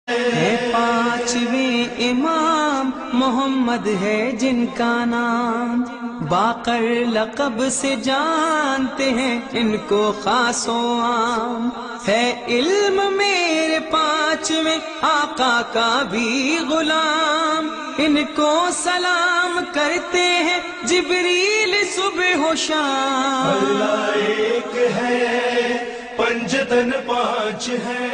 ہے پانچویں امام محمد ہے جن کا نام، باقر لقب سے جانتے ہیں ان کو خاص و عام، ہے علم میرے پانچویں آقا کا بھی غلام، ان کو سلام کرتے ہیں جبریل صبح و شام۔ اللہ ایک ہے پنجتن پانچ ہے۔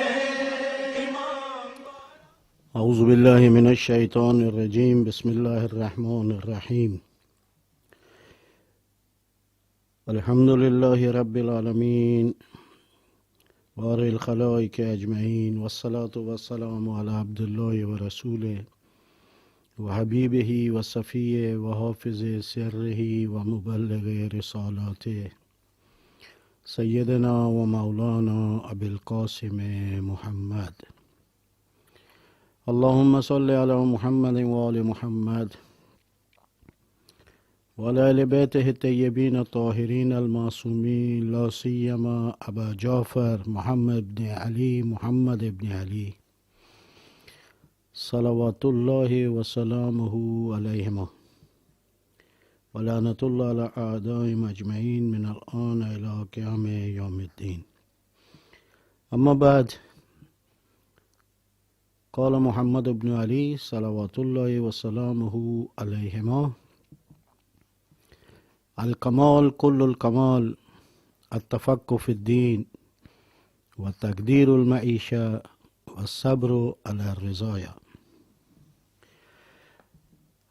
اعوذ باللہ من الشیطان الرجیم، بسم اللہ الرحمن الرحیم۔ الحمد للہ رب العالمین بارئ الخلائق اجمعین، والصلاة والسلام علی عبد اللہ ورسولہ وحبیبہ وصفیہ وحافظ سرہ ومبلغ رسالاتہ، سیدنا و مولانا ابی القاسم محمد۔ اللہم صلی علی محمد وآل محمد وعلی آل بیتہ الطیبین الطاہرین المعصومین، لا سیما ابا جعفر محمد بن علی محمد بن علی صلوات اللہ وسلامہ علیہم، ولعنۃ اللہ علی اعدائہم اجمعین من الآن الی قیام یوم الدین۔ اما بعد، قال محمد بن علی صلوات اللہ وسلامہ علیہما: الکمال کل الکمال التفقہ فی الدین وتقدیر المعیشہ والصبر علی الرضایا۔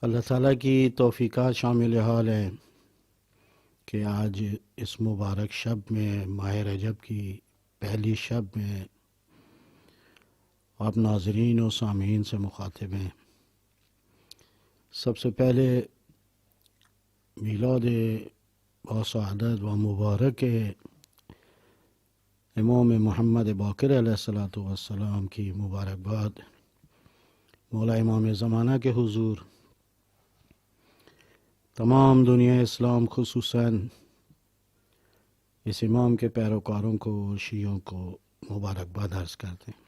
اللہ تعالیٰ کی توفیقات شامل حال ہیں کہ آج اس مبارک شب میں، ماہ رجب کی پہلی شب میں، آپ ناظرین و سامعین سے مخاطب ہیں۔ سب سے پہلے میلاد باسعادت و مبارک امام محمد باقر علیہ الصلوۃ والسلام کی مبارکباد مولا امام زمانہ کے حضور، تمام دنیا اسلام خصوصاً اس امام کے پیروکاروں کو، شیعوں کو مبارکباد عرض کرتے ہیں،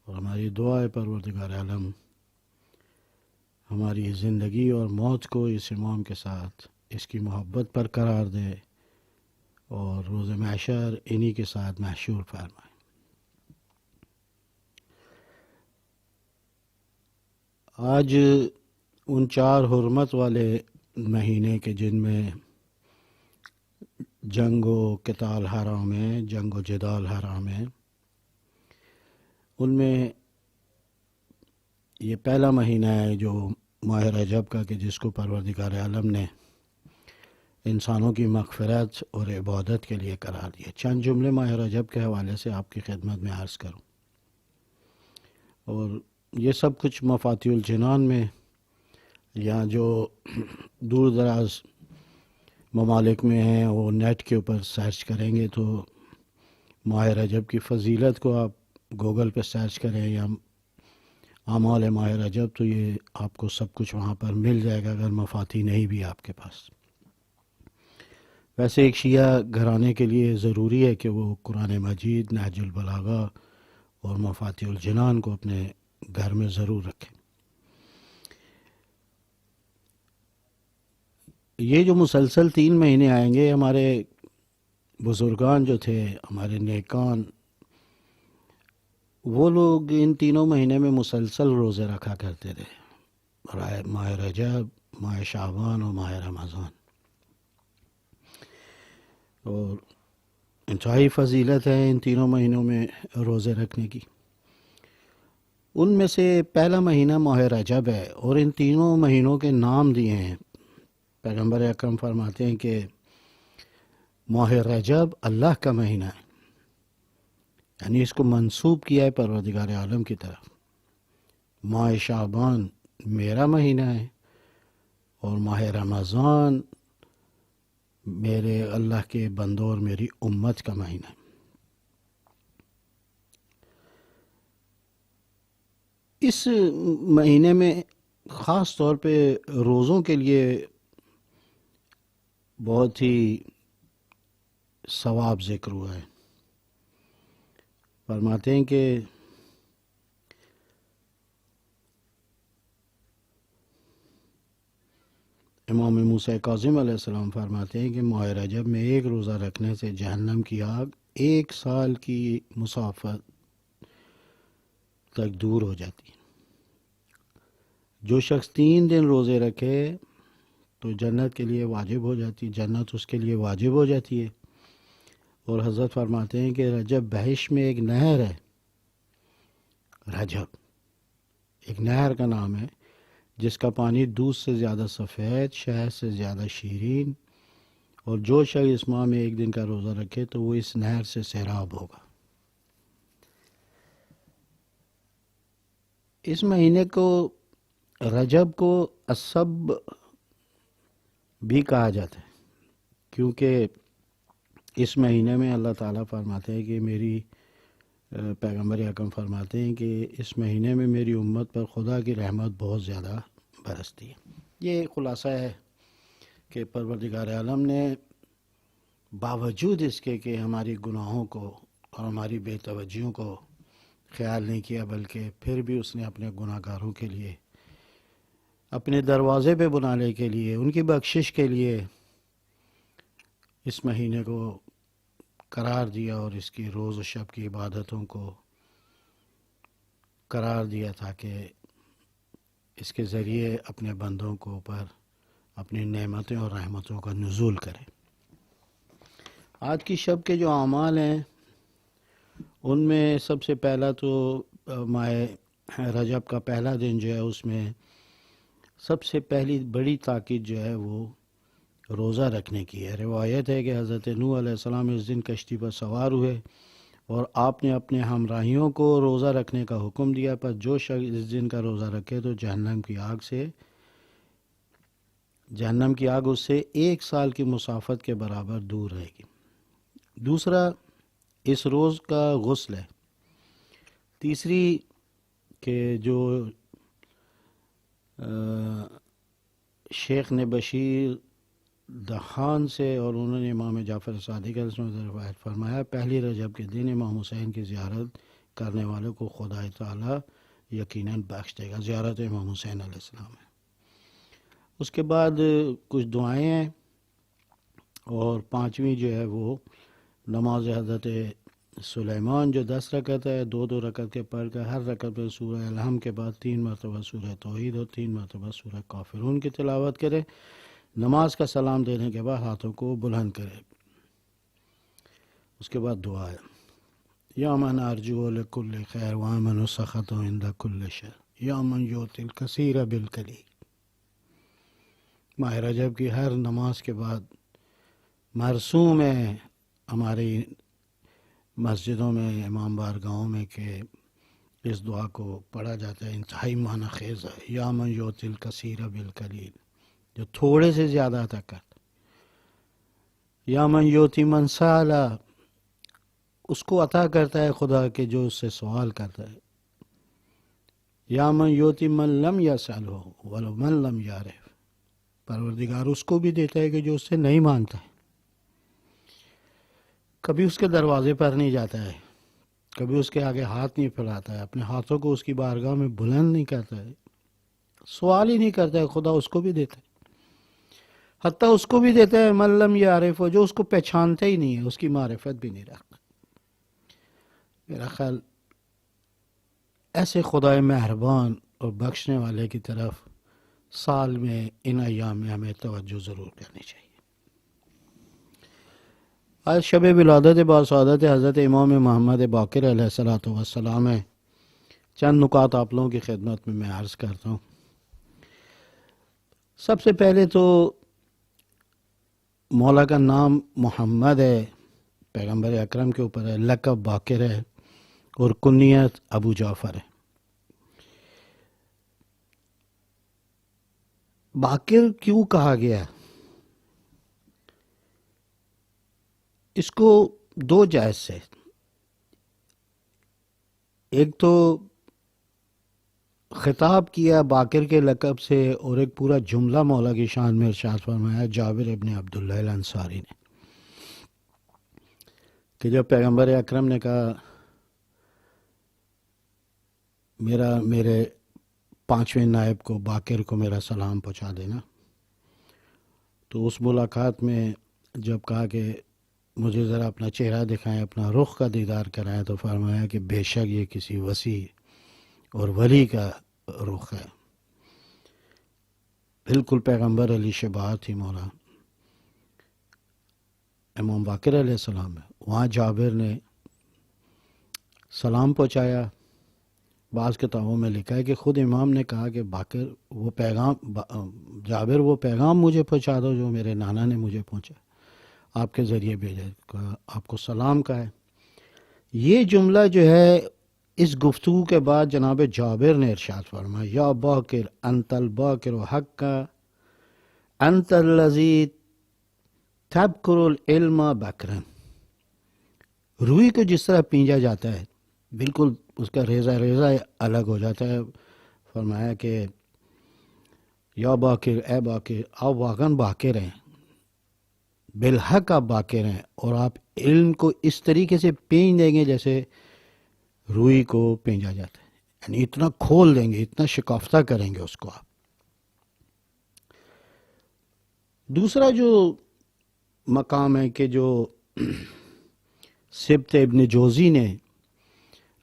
اور ہماری دعا ہے پروردگار عالم ہماری زندگی اور موت کو اس امام کے ساتھ اس کی محبت پر قرار دے اور روز محشر انہی کے ساتھ محشور فرمائے۔ آج ان چار حرمت والے مہینے کے جن میں جنگ و قتال حرام ہے، جنگ و جدال حرام ہے، ان میں یہ پہلا مہینہ ہے جو ماہ رجب کا، کہ جس کو پروردگار عالم نے انسانوں کی مغفرت اور عبادت کے لیے قرار دیا۔ چند جملے ماہ رجب کے حوالے سے آپ کی خدمت میں عرض کروں، اور یہ سب کچھ مفاتیح الجنان میں یا جو دور دراز ممالک میں ہیں وہ نیٹ کے اوپر سرچ کریں گے تو ماہ رجب کی فضیلت کو آپ گوگل پہ سرچ کریں یا اعمال ماہ رجب، تو یہ آپ کو سب کچھ وہاں پر مل جائے گا اگر مفاتیح نہیں بھی آپ کے پاس۔ ویسے ایک شیعہ گھرانے کے لیے ضروری ہے کہ وہ قرآن مجید، نہج البلاغہ اور مفاتیح الجنان کو اپنے گھر میں ضرور رکھیں۔ یہ جو مسلسل 3 مہینے آئیں گے، ہمارے بزرگان جو تھے، ہمارے نیکان، وہ لوگ ان تینوں مہینے میں مسلسل روزے رکھا کرتے تھے، ماہ رجب، ماہ شعبان اور ماہ رمضان، اور انتہائی فضیلت ہے ان تینوں مہینوں میں روزے رکھنے کی۔ ان میں سے پہلا مہینہ ماہ رجب ہے، اور ان تینوں مہینوں کے نام دیے ہیں۔ پیغمبر اکرم فرماتے ہیں کہ ماہ رجب اللہ کا مہینہ ہے، یعنی اس کو منسوب کیا ہے پروردگار عالم کی طرف۔ ماہ شعبان میرا مہینہ ہے، اور ماہ رمضان میرے اللہ کے بندوں اور میری امت کا مہینہ ہے۔ اس مہینے میں خاص طور پہ روزوں کے لیے بہت ہی ثواب ذکر ہوا ہے۔ فرماتے ہیں کہ امام موسیٰ کاظم علیہ السلام فرماتے ہیں کہ ماہ رجب میں ایک روزہ رکھنے سے جہنم کی آگ 1 سال کی مسافت تک دور ہو جاتی ہے۔ جو شخص 3 دن روزے رکھے تو جنت کے لیے واجب ہو جاتی، جنت اس کے لیے واجب ہو جاتی ہے۔ اور حضرت فرماتے ہیں کہ رجب بہشت میں ایک نہر ہے، رجب ایک نہر کا نام ہے جس کا پانی دودھ سے زیادہ سفید، شہد سے زیادہ شیرین، اور جو شخص اس ماہ میں 1 دن کا روزہ رکھے تو وہ اس نہر سے سیراب ہوگا۔ اس مہینے کو رجب کو السب بھی کہا جاتا ہے، کیونکہ اس مہینے میں اللہ تعالیٰ فرماتے ہیں کہ میری پیغمبر اکرم فرماتے ہیں کہ اس مہینے میں میری امت پر خدا کی رحمت بہت زیادہ برستی ہے۔ یہ خلاصہ ہے کہ پروردگار عالم نے باوجود اس کے کہ ہماری گناہوں کو اور ہماری بے توجہیوں کو خیال نہیں کیا، بلکہ پھر بھی اس نے اپنے گناہ گاروں کے لیے، اپنے دروازے پہ بلانے کے لیے، ان کی بخشش کے لیے اس مہینے کو قرار دیا اور اس کی روز و شب کی عبادتوں کو قرار دیا تاکہ اس کے ذریعے اپنے بندوں کو اوپر اپنی نعمتیں اور رحمتوں کا نزول کرے۔ آج کی شب کے جو اعمال ہیں ان میں سب سے پہلا تو ماہ رجب کا پہلا دن جو ہے اس میں سب سے پہلی بڑی تاکید جو ہے وہ روزہ رکھنے کی ہے۔ روایت ہے کہ حضرت نوح علیہ السلام اس دن کشتی پر سوار ہوئے اور آپ نے اپنے ہمراہیوں کو روزہ رکھنے کا حکم دیا، پر جو شخص اس دن کا روزہ رکھے تو جہنم کی آگ اس سے 1 سال کی مسافت کے برابر دور رہے گی۔ دوسرا اس روز کا غسل ہے۔ تیسری کہ جو شیخ نے بشیر دخان سے اور انہوں نے امام جعفر صادق علیہ السلام سے روایت فرمایا، پہلی رجب کے دن امام حسین کی زیارت کرنے والوں کو خدا تعالیٰ یقیناً بخش دے گا۔ زیارت امام حسین علیہ السلام ہے۔ اس کے بعد کچھ دعائیں ہیں، اور 5ویں جو ہے وہ نماز حضرت سلیمان جو 10 رکعت ہے، 2 رکعت کے پڑھ کر ہر رکعت میں سورہ الحمد کے بعد 3 مرتبہ سورہ توحید اور 3 مرتبہ سورہ کافرون کی تلاوت کرے۔ نماز کا سلام دینے کے بعد ہاتھوں کو بلند کرے۔ اس کے بعد دعا ہے، یا من ارجو لکل خیر وامن سخط عند کل شر یا من یؤتی الکثیر بالقلیل۔ ماہ رجب کی ہر نماز کے بعد مرسوم ہے ہماری مسجدوں میں، امام بارگاہوں میں، کہ اس دعا کو پڑھا جاتا ہے۔ انتہائی معنی خیز ہے، یا من یؤتی الکثیر بالقلیل، جو تھوڑے سے زیادہ عطا کرتا، یا من یؤتی من سأل، اس کو عطا کرتا ہے خدا کہ جو اس سے سوال کرتا ہے، یا من یؤتی من لم یسألہ ومن لم یعرف، پروردگار اس کو بھی دیتا ہے کہ جو اس سے نہیں مانگتا ہے، کبھی اس کے دروازے پر نہیں جاتا ہے، کبھی اس کے آگے ہاتھ نہیں پھیلاتا ہے، اپنے ہاتھوں کو اس کی بارگاہ میں بلند نہیں کرتا ہے، سوال ہی نہیں کرتا ہے، خدا اس کو بھی دیتا ہے، حتیٰ اس کو بھی دیتا ہے من لم یعرف، جو اس کو پہچانتا ہی نہیں ہے، اس کی معرفت بھی نہیں رکھتا۔ میرا خیال ایسے خدائے مہربان اور بخشنے والے کی طرف سال میں ان ایام میں ہمیں توجہ ضرور کرنی چاہیے۔ آج شب ولادت باسعادت حضرت امام محمد باقر علیہ السلام ہے۔ چند نکات آپ لوگوں کی خدمت میں عرض کرتا ہوں۔ سب سے پہلے تو مولا کا نام محمد ہے، پیغمبر اکرم کے اوپر ہے، لقب باقر ہے، اور کنیت ابو جعفر ہے۔ باقر کیوں کہا گیا؟ اس کو 2 جائز سے، ایک تو خطاب کیا باقر کے لقب سے، اور ایک پورا جملہ مولا کی شان میں ارشاد فرمایا جابر ابن عبداللہ الانصاری نے، کہ جب پیغمبر اکرم نے کہا میرے 5ویں نائب کو باقر کو میرا سلام پہنچا دینا، تو اس ملاقات میں جب کہا کہ مجھے ذرا اپنا چہرہ دکھائیں، اپنا رخ کا دیدار کرائیں، تو فرمایا کہ بے شک یہ کسی وسیع اور ولی کا رخ ہے. بالکل پیغمبر علی شباہت تھی مولا امام باقر علیہ السلام میں. وہاں جابر نے سلام پہنچایا. بعض کتابوں میں لکھا ہے کہ خود امام نے کہا کہ باقر وہ جابر وہ پیغام مجھے پہنچا دو جو میرے نانا نے مجھے پہنچا، آپ کے ذریعے بھیجا، آپ کو سلام کا ہے. یہ جملہ جو ہے اس گفتگو کے بعد جناب جابر نے ارشاد فرمایا، یا باقر انت الباقر حق انت الذی تبکر العلم بکرن. روئی کو جس طرح پینجا جاتا ہے، بالکل اس کا ریزہ ریزہ الگ ہو جاتا ہے. فرمایا کہ یا باقر، اے باقر، آپ واقعاً باقر ہیں، بالحق آپ باقر ہیں، اور آپ علم کو اس طریقے سے پینج دیں گے جیسے روئی کو پینجا جاتا ہے، یعنی اتنا کھول دیں گے، اتنا شکافتہ کریں گے اس کو آپ. دوسرا جو مقام ہے کہ جو سبت ابن جوزی نے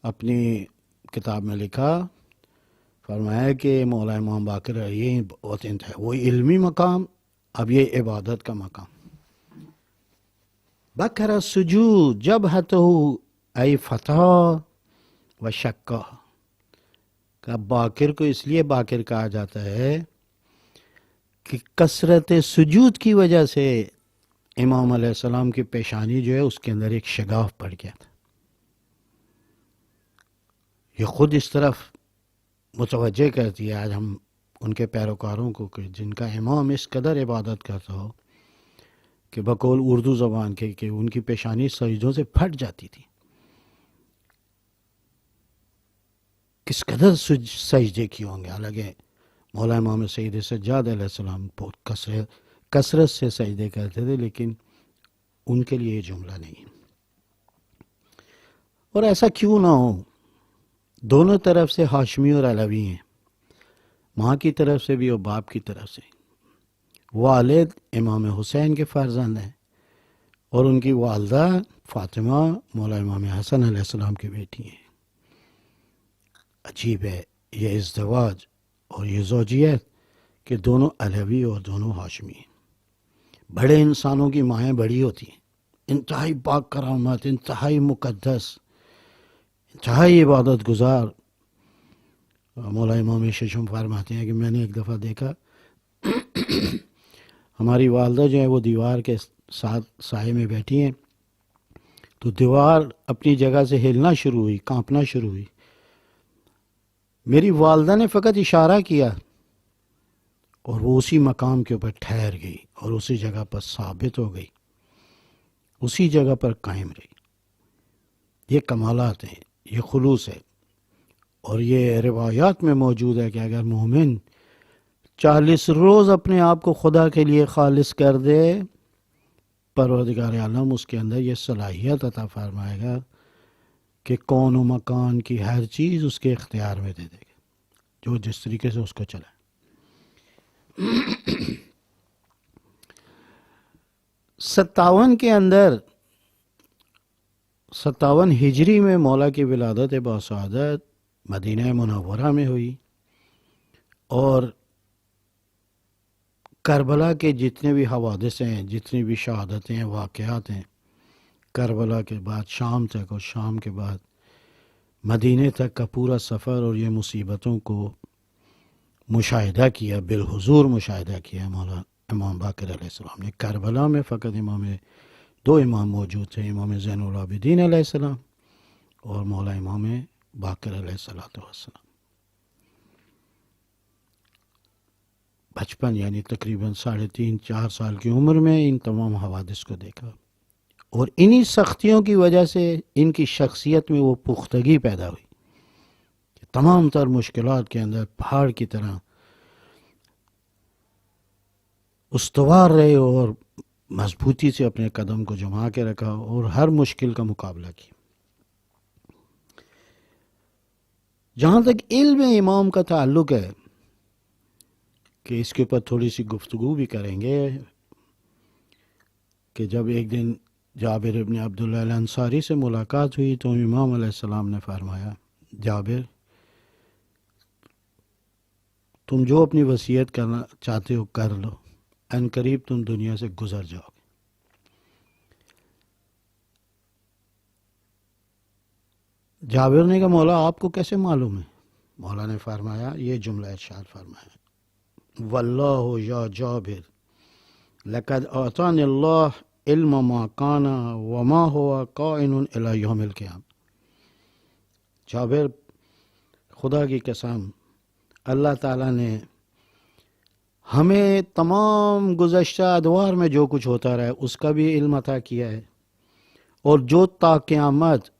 اپنی کتاب میں لکھا، فرمایا کہ مولا امام باقر یہ بہت انتہا، وہ علمی مقام، اب یہ عبادت کا مقام. بکر السجود جبہتہ ای فتح و شکہ. کہ باقر کو اس لیے باقر کہا جاتا ہے کہ کثرت سجود کی وجہ سے امام علیہ السلام کی پیشانی جو ہے اس کے اندر ایک شگاف پڑ گیا تھا. یہ خود اس طرف متوجہ کرتی ہے آج ہم ان کے پیروکاروں کو کہ جن کا امام اس قدر عبادت کرتا ہو کہ بقول اردو زبان کے کہ ان کی پیشانی سجدوں سے پھٹ جاتی تھی. کس قدر سجدے کی ہوں گے. حالانکہ مولا امام سید سجاد علیہ السلام بہت کثرت سے سجدے کرتے تھے، لیکن ان کے لیے یہ جملہ نہیں. اور ایسا کیوں نہ ہو، دونوں طرف سے ہاشمی اور علوی ہیں، ماں کی طرف سے بھی اور باپ کی طرف سے. والد امام حسین کے فرزند ہیں اور ان کی والدہ فاطمہ مولا امام حسن علیہ السلام کی بیٹی ہیں. عجیب ہے یہ ازدواج اور یہ زوجیت کہ دونوں علوی اور دونوں ہاشمی ہیں. بڑے انسانوں کی مائیں بڑی ہوتی ہیں، انتہائی پاک کرامت، انتہائی مقدس، انتہائی عبادت گزار. مولا امام ششم فرماتے ہیں کہ میں نے ایک دفعہ دیکھا ہماری والدہ جو ہے وہ دیوار کے ساتھ سائے میں بیٹھی ہیں، تو دیوار اپنی جگہ سے ہلنا شروع ہوئی، کانپنا شروع ہوئی. میری والدہ نے فقط اشارہ کیا اور وہ اسی مقام کے اوپر ٹھہر گئی اور اسی جگہ پر ثابت ہو گئی، اسی جگہ پر قائم رہی. یہ کمالات ہیں، یہ خلوص ہے. اور یہ روایات میں موجود ہے کہ اگر مومن 40 روز اپنے آپ کو خدا کے لیے خالص کر دے، پروردگار عالم اس کے اندر یہ صلاحیت عطا فرمائے گا کہ کون و مکان کی ہر چیز اس کے اختیار میں دے دے گا، جو جس طریقے سے اس کو چلائے. 57 کے اندر 57 ہجری میں مولا کی ولادت باسعادت مدینہ منورہ میں ہوئی، اور کربلا کے جتنے بھی حوادث ہیں، جتنی بھی شہادتیں ہیں، واقعات ہیں، کربلا کے بعد شام تک اور شام کے بعد مدینے تک کا پورا سفر اور یہ مصیبتوں کو مشاہدہ کیا، بالحضور مشاہدہ کیا مولا امام باقر علیہ السلام نے. کربلا میں فقط دو امام موجود تھے، امام زین العابدین علیہ السلام اور مولا امام باقر علیہ السلام. بچپن یعنی تقریباً 3.5-4 سال کی عمر میں ان تمام حوادث کو دیکھا، اور انہی سختیوں کی وجہ سے ان کی شخصیت میں وہ پختگی پیدا ہوئی کہ تمام تر مشکلات کے اندر پہاڑ کی طرح استوار رہے اور مضبوطی سے اپنے قدم کو جما کے رکھا اور ہر مشکل کا مقابلہ کیا. جہاں تک علم امام کا تعلق ہے کہ اس کے اوپر تھوڑی سی گفتگو بھی کریں گے، کہ جب ایک دن جابر ابن عبداللہ الانصاری سے ملاقات ہوئی تو امام علیہ السلام نے فرمایا جابر تم جو اپنی وصیت کرنا چاہتے ہو کر لو، ان قریب تم دنیا سے گزر جاؤ گے۔ جابر نے کہا مولا آپ کو کیسے معلوم ہے؟ مولا نے فرمایا یہ جملہ ارشاد فرمایا واللہ یا جابر لقد اعطانی اللہ علم ما کان وما ہوا کائن الی یوم القیامہ۔ جابر خدا کی قسم اللہ تعالیٰ نے ہمیں تمام گزشتہ ادوار میں جو کچھ ہوتا رہا ہے اس کا بھی علم عطا کیا ہے، اور جو تا قیامت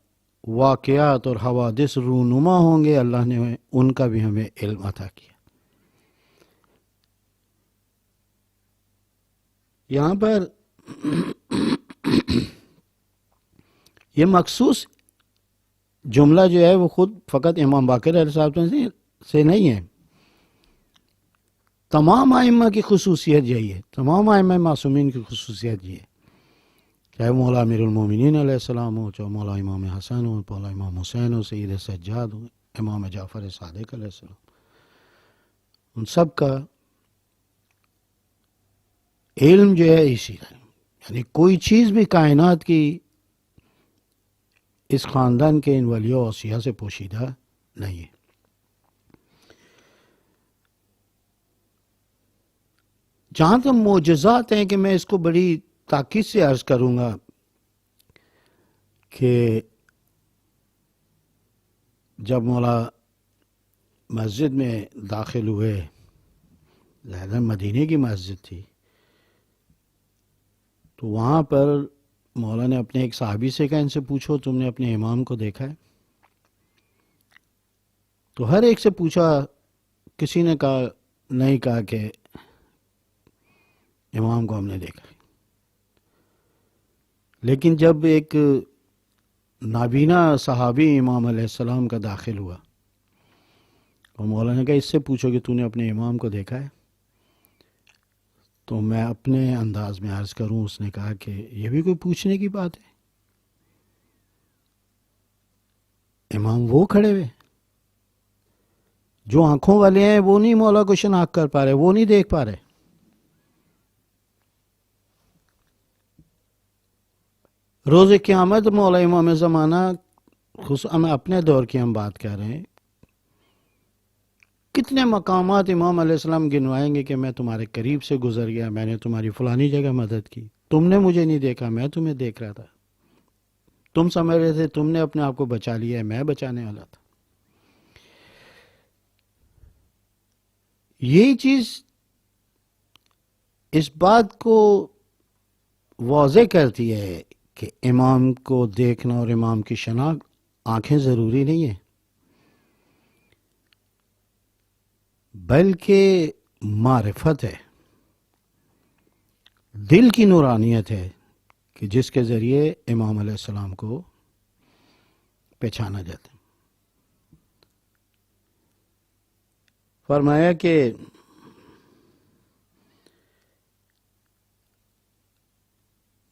واقعات اور حوادث رونما ہوں گے اللہ نے ان کا بھی ہمیں علم عطا کیا۔ یہاں پر یہ مخصوص جملہ جو ہے وہ خود فقط امام باقر علیہ السلام سے نہیں ہے، تمام ائمہ کی خصوصیت یہی ہے، تمام ائمہ معصومین کی خصوصیت یہ ہے، چاہے مولا امیر المومنین علیہ السلام ہو، چاہے مولا امام حسن ہو، مولا امام حسین ہو، سید سجاد ہو، امام جعفر صادق علیہ السلام، ان سب کا علم جو ہے اسی ہے، یعنی کوئی چیز بھی کائنات کی اس خاندان کے ان ولیوں اور اوصیاء سے پوشیدہ نہیں ہے۔ جہاں تک معجزات ہیں کہ میں اس کو بڑی تاکید سے عرض کروں گا کہ جب مولا مسجد میں داخل ہوئے، ظاہر مدینے کی مسجد تھی، تو وہاں پر مولا نے اپنے ایک صحابی سے کہا ان سے پوچھو تم نے اپنے امام کو دیکھا ہے؟ تو ہر ایک سے پوچھا، کسی نے کہا نہیں کہا کہ امام کو ہم نے دیکھا، لیکن جب ایک نابینا صحابی امام علیہ السلام کا داخل ہوا اور مولا نے کہا اس سے پوچھو کہ تو نے اپنے امام کو دیکھا ہے، تو میں اپنے انداز میں عرض کروں، اس نے کہا کہ یہ بھی کوئی پوچھنے کی بات ہے، امام وہ کھڑے ہوئے جو آنکھوں والے ہیں، وہ نہیں مولا کو شناخت کر پا رہے، وہ نہیں دیکھ پا رہے۔ روز قیامت مولا امام زمانہ ہم اپنے دور کی ہم بات کر رہے ہیں، کتنے مقامات امام علیہ السلام گنوائیں گے کہ میں تمہارے قریب سے گزر گیا، میں نے تمہاری فلانی جگہ مدد کی، تم نے مجھے نہیں دیکھا، میں تمہیں دیکھ رہا تھا، تم سمجھ رہے تھے تم نے اپنے آپ کو بچا لیا ہے، میں بچانے والا تھا۔ یہی چیز اس بات کو واضح کرتی ہے کہ امام کو دیکھنا اور امام کی شناخت آنکھیں ضروری نہیں ہے، بلکہ معرفت ہے، دل کی نورانیت ہے کہ جس کے ذریعے امام علیہ السلام کو پہچانا جاتا ہے۔ فرمایا کہ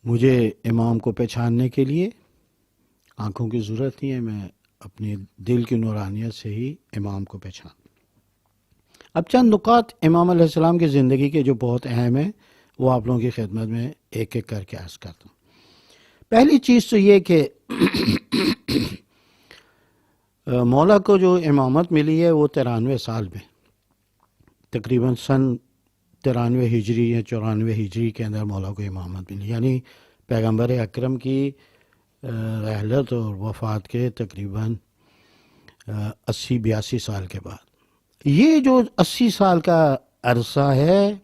مجھے امام کو پہچاننے کے لیے آنکھوں کی ضرورت نہیں ہے، میں اپنی دل کی نورانیت سے ہی امام کو پہچان۔ اب چند نکات امام علیہ السلام کی زندگی کے جو بہت اہم ہیں وہ آپ لوگوں کی خدمت میں ایک ایک کر کے عرض کرتا ہوں۔ پہلی چیز تو یہ کہ مولا کو جو امامت ملی ہے وہ 93 سال میں، تقریباً سن 93 ہجری یا 94 ہجری کے اندر مولا کو امامت ملی، یعنی پیغمبر اکرم کی رحلت اور وفات کے تقریباً 80-82 سال کے بعد۔ یہ جو 80 سال کا عرصہ ہے،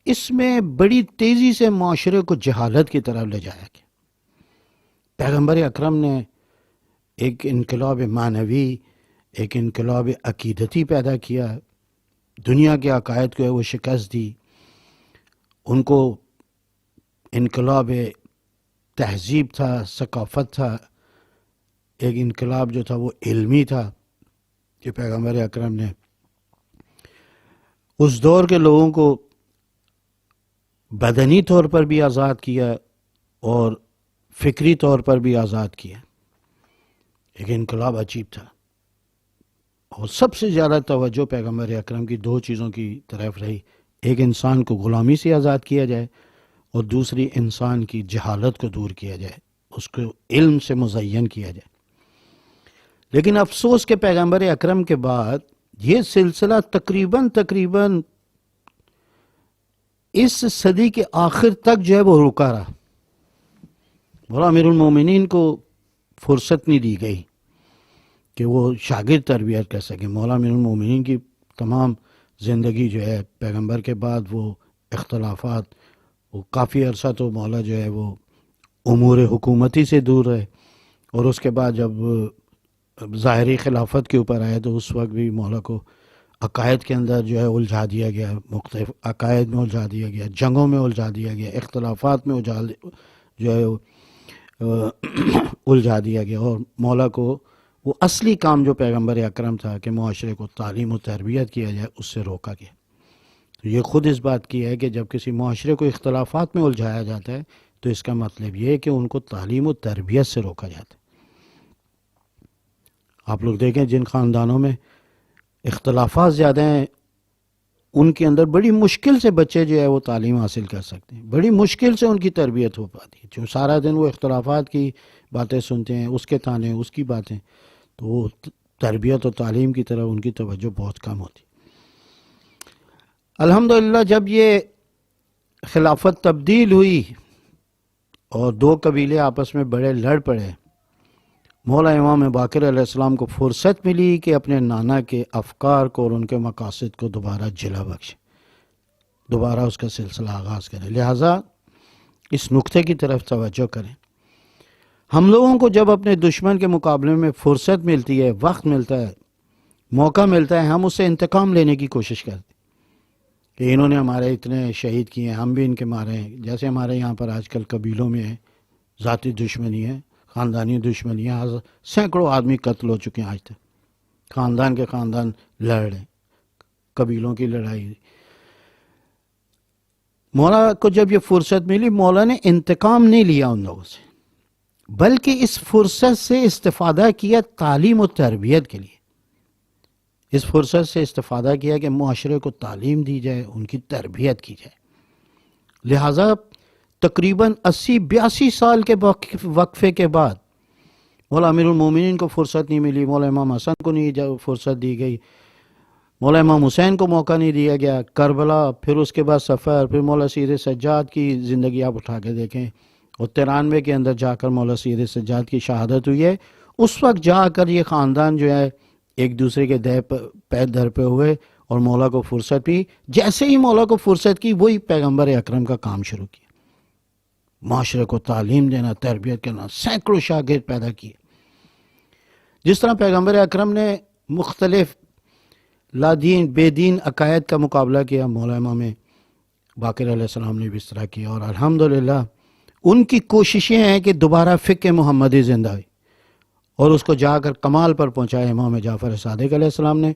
اس میں بڑی تیزی سے معاشرے کو جہالت کی طرف لے جایا گیا۔ پیغمبر اکرم نے ایک انقلاب معنوی، ایک انقلاب عقیدتی پیدا کیا، دنیا کے عقائد کو وہ شکست دی، ان کو انقلاب تہذیب تھا، ثقافت تھا، ایک انقلاب جو تھا وہ علمی تھا کہ پیغمبر اکرم نے اس دور کے لوگوں کو بدنی طور پر بھی آزاد کیا اور فکری طور پر بھی آزاد کیا. ایک انقلاب عجیب تھا، اور سب سے زیادہ توجہ پیغمبر اکرم کی دو چیزوں کی طرف رہی. ایک انسان کو غلامی سے آزاد کیا جائے، اور دوسری انسان کی جہالت کو دور کیا جائے، اس کو علم سے مزین کیا جائے. لیکن افسوس کہ پیغمبر اکرم کے بعد یہ سلسلہ تقریباً اس صدی کے آخر تک جو ہے وہ رکا رہا. مولا امیر المومنین کو فرصت نہیں دی گئی کہ وہ شاگرد تربیت کر سکیں. مولا امیر المومنین کی تمام زندگی جو ہے پیغمبر کے بعد وہ اختلافات، وہ کافی عرصہ تو مولا جو ہے وہ امور حکومتی سے دور رہے، اور اس کے بعد جب ظاہری خلافت کے اوپر آئے تو اس وقت بھی مولا کو عقائد کے اندر جو ہے الجھا دیا گیا، مختلف عقائد میں الجھا دیا گیا، جنگوں میں الجھا دیا گیا، اختلافات میں جو ہے الجھا دیا گیا، اور مولا کو وہ اصلی کام جو پیغمبر اکرم تھا کہ معاشرے کو تعلیم و تربیت کیا جائے اس سے روکا گیا. تو یہ خود اس بات کی ہے کہ جب کسی معاشرے کو اختلافات میں الجھایا جاتا ہے تو اس کا مطلب یہ ہے کہ ان کو تعلیم و تربیت سے روکا جاتا ہے. آپ لوگ دیکھیں جن خاندانوں میں اختلافات زیادہ ہیں ان کے اندر بڑی مشکل سے بچے جو ہے وہ تعلیم حاصل کر سکتے ہیں، بڑی مشکل سے ان کی تربیت ہو پاتی ہے. جو سارا دن وہ اختلافات کی باتیں سنتے ہیں، اس کے تانے، اس کی باتیں، تو وہ تربیت و تعلیم کی طرف ان کی توجہ بہت کم ہوتی. الحمدللہ جب یہ خلافت تبدیل ہوئی اور دو قبیلے آپس میں بڑے لڑ پڑے، مولا امام باقر علیہ السلام کو فرصت ملی کہ اپنے نانا کے افکار کو اور ان کے مقاصد کو دوبارہ جلا بخشے، دوبارہ اس کا سلسلہ آغاز کریں. لہٰذا اس نقطے کی طرف توجہ کریں. ہم لوگوں کو جب اپنے دشمن کے مقابلے میں فرصت ملتی ہے، وقت ملتا ہے، موقع ملتا ہے، ہم اس سے انتقام لینے کی کوشش کرتے ہیں کہ انہوں نے ہمارے اتنے شہید کیے ہیں، ہم بھی ان کے مارے ہیں. جیسے ہمارے یہاں پر آج کل قبیلوں میں ہے، ذاتی دشمنی ہے، خاندانی دشمنی ہے، سینکڑوں آدمی قتل ہو چکے ہیں آج تک، خاندان کے خاندان لڑ رہے ہیں، قبیلوں کی لڑائی. مولا کو جب یہ فرصت ملی، مولا نے انتقام نہیں لیا ان لوگوں سے، بلکہ اس فرصت سے استفادہ کیا تعلیم و تربیت کے لیے. اس فرصت سے استفادہ کیا کہ معاشرے کو تعلیم دی جائے، ان کی تربیت کی جائے. لہٰذا تقریباً 80-82 سال کے وقفے کے بعد مولا امیر المومنین کو فرصت نہیں ملی، مولا امام حسن کو نہیں فرصت دی گئی، مولا امام حسین کو موقع نہیں دیا گیا. کربلا، پھر اس کے بعد سفر، پھر مولا سید سجاد کی زندگی آپ اٹھا کے دیکھیں، اور 93 کے اندر جا کر مولا سید سجاد کی شہادت ہوئی ہے. اس وقت جا کر یہ خاندان جو ہے ایک دوسرے کے پیر در پہ ہوئے اور مولا کو فرصت بھی. جیسے ہی مولا کو فرصت کی، وہی پیغمبر اکرم کا کام شروع کیا، معاشرے کو تعلیم دینا، تربیت کرنا، سینکڑوں شاگرد پیدا کیے. جس طرح پیغمبر اکرم نے مختلف لا دین بے دین عقائد کا مقابلہ کیا، مولا امام باقر علیہ السلام نے بھی اس طرح کیا، اور الحمدللہ ان کی کوششیں ہیں کہ دوبارہ فقہ محمدی زندہ ہوئی، اور اس کو جا کر کمال پر پہنچایا امام جعفر صادق علیہ السلام نے،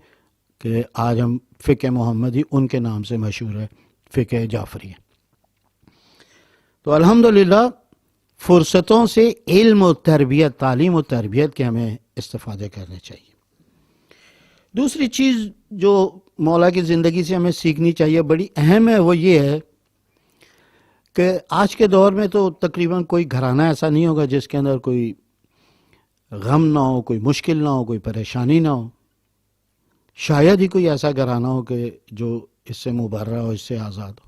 کہ آج ہم فقہ محمدی ان کے نام سے مشہور ہے، فقہ جعفری. تو الحمدللہ فرصتوں سے علم و تربیت، تعلیم و تربیت کے ہمیں استفادے کرنے چاہیے. دوسری چیز جو مولا کی زندگی سے ہمیں سیکھنی چاہیے، بڑی اہم ہے، وہ یہ ہے کہ آج کے دور میں تو تقریباً کوئی گھرانہ ایسا نہیں ہوگا جس کے اندر کوئی غم نہ ہو، کوئی مشکل نہ ہو، کوئی پریشانی نہ ہو. شاید ہی کوئی ایسا گھرانہ ہو کہ جو اس سے مبرہ ہو، اس سے آزاد ہو.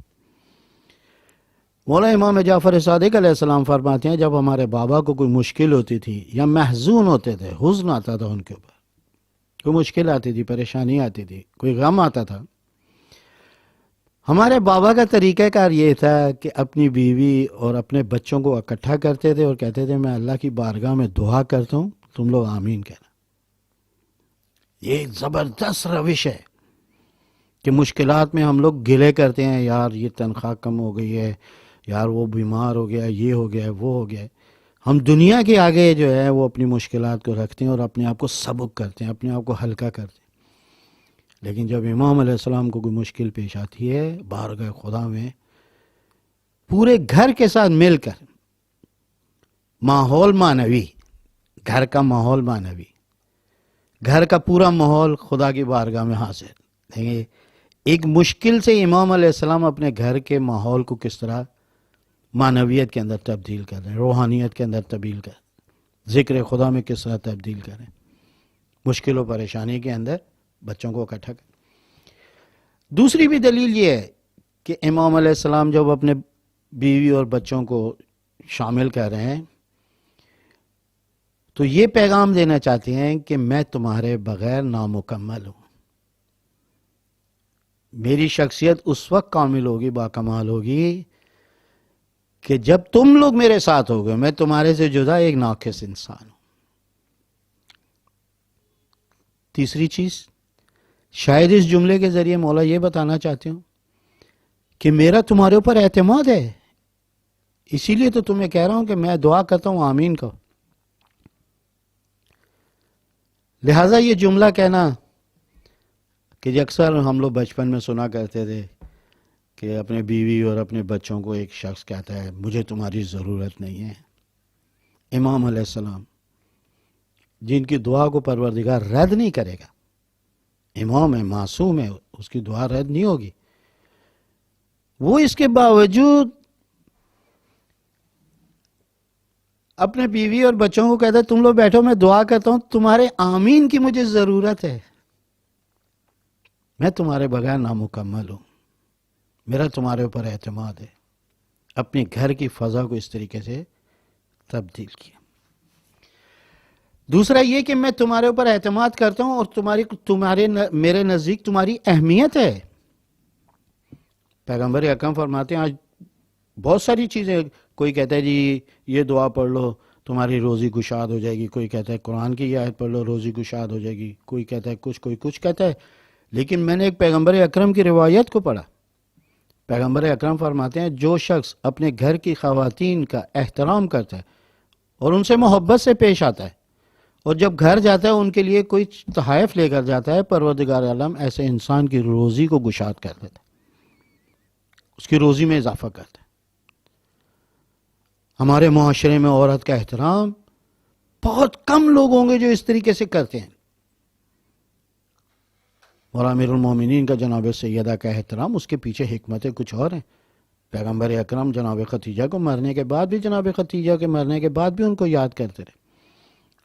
مولا امام جعفر صادق علیہ السلام فرماتے ہیں جب ہمارے بابا کو کوئی مشکل ہوتی تھی یا محزون ہوتے تھے، حزن آتا تھا ان کے اوپر، کوئی مشکل آتی تھی، پریشانی آتی تھی، کوئی غم آتا تھا، ہمارے بابا کا طریقہ کار یہ تھا کہ اپنی بیوی اور اپنے بچوں کو اکٹھا کرتے تھے اور کہتے تھے میں اللہ کی بارگاہ میں دعا کرتا ہوں، تم لوگ آمین کہنا. یہ ایک زبردست روش ہے کہ مشکلات میں ہم لوگ گلے کرتے ہیں، یار یہ تنخواہ کم ہو گئی ہے، یار وہ بیمار ہو گیا، یہ ہو گیا، وہ ہو گیا. ہم دنیا کے آگے جو ہے وہ اپنی مشکلات کو رکھتے ہیں اور اپنے آپ کو سبک کرتے ہیں، اپنے آپ کو ہلکا کرتے ہیں. لیکن جب امام علیہ السلام کو کوئی مشکل پیش آتی ہے بارگاہ خدا میں، پورے گھر کے ساتھ مل کر ماحول معنوی، گھر کا ماحول معنوی، گھر کا پورا ماحول خدا کی بارگاہ میں حاضر. دیکھیں ایک مشکل سے امام علیہ السلام اپنے گھر کے ماحول کو کس طرح معنویت کے اندر تبدیل کر رہے ہیں، روحانیت کے اندر تبدیل کر، ذکر خدا میں کس طرح تبدیل کریں، مشکل و پریشانی کے اندر بچوں کو اکٹھا کریں. دوسری بھی دلیل یہ ہے کہ امام علیہ السلام جب اپنے بیوی اور بچوں کو شامل کر رہے ہیں تو یہ پیغام دینا چاہتے ہیں کہ میں تمہارے بغیر نامکمل ہوں. میری شخصیت اس وقت کامل ہوگی، باکمال ہوگی کہ جب تم لوگ میرے ساتھ ہوگے. میں تمہارے سے جدا ایک ناقص انسان ہوں. تیسری چیز، شاید اس جملے کے ذریعے مولا یہ بتانا چاہتے ہوں کہ میرا تمہارے اوپر اعتماد ہے، اسی لیے تو تمہیں کہہ رہا ہوں کہ میں دعا کرتا ہوں آمین کو. لہٰذا یہ جملہ کہنا کہ اکثر ہم لوگ بچپن میں سنا کرتے تھے کہ اپنے بیوی اور اپنے بچوں کو ایک شخص کہتا ہے مجھے تمہاری ضرورت نہیں ہے. امام علیہ السلام جن کی دعا کو پروردگار رد نہیں کرے گا، امام ہے، معصوم ہے، اس کی دعا رد نہیں ہوگی، وہ اس کے باوجود اپنے بیوی اور بچوں کو کہتا ہے تم لوگ بیٹھو میں دعا کرتا ہوں، تمہارے آمین کی مجھے ضرورت ہے، میں تمہارے بغیر نامکمل ہوں، میرا تمہارے اوپر اعتماد ہے. اپنے گھر کی فضا کو اس طریقے سے تبدیل کیا. دوسرا یہ کہ میں تمہارے اوپر اعتماد کرتا ہوں اور میرے نزدیک تمہاری اہمیت ہے. پیغمبر اکرم فرماتے ہیں آج بہت ساری چیزیں، کوئی کہتا ہے جی یہ دعا پڑھ لو تمہاری روزی گشاد ہو جائے گی، کوئی کہتا ہے قرآن کی یہ آیت پڑھ لو روزی گشاد ہو جائے گی، کوئی کہتا ہے کچھ، کوئی کچھ کہتا ہے. لیکن میں نے ایک پیغمبر اکرم کی روایت کو پڑھا. پیغمبر اکرم فرماتے ہیں جو شخص اپنے گھر کی خواتین کا احترام کرتا ہے اور ان سے محبت سے پیش آتا ہے اور جب گھر جاتا ہے ان کے لیے کوئی تحائف لے کر جاتا ہے، پروردگار عالم ایسے انسان کی روزی کو گشاد کر دیتا ہے، اس کی روزی میں اضافہ کرتا ہے. ہمارے معاشرے میں عورت کا احترام بہت کم لوگ ہوں گے جو اس طریقے سے کرتے ہیں. اور امیر المومنین کا جناب سیدہ کا احترام، اس کے پیچھے حکمتیں کچھ اور ہیں. پیغمبر اکرم جناب خدیجہ کو مرنے کے بعد بھی، جناب خدیجہ کے مرنے کے بعد بھی ان کو یاد کرتے رہے.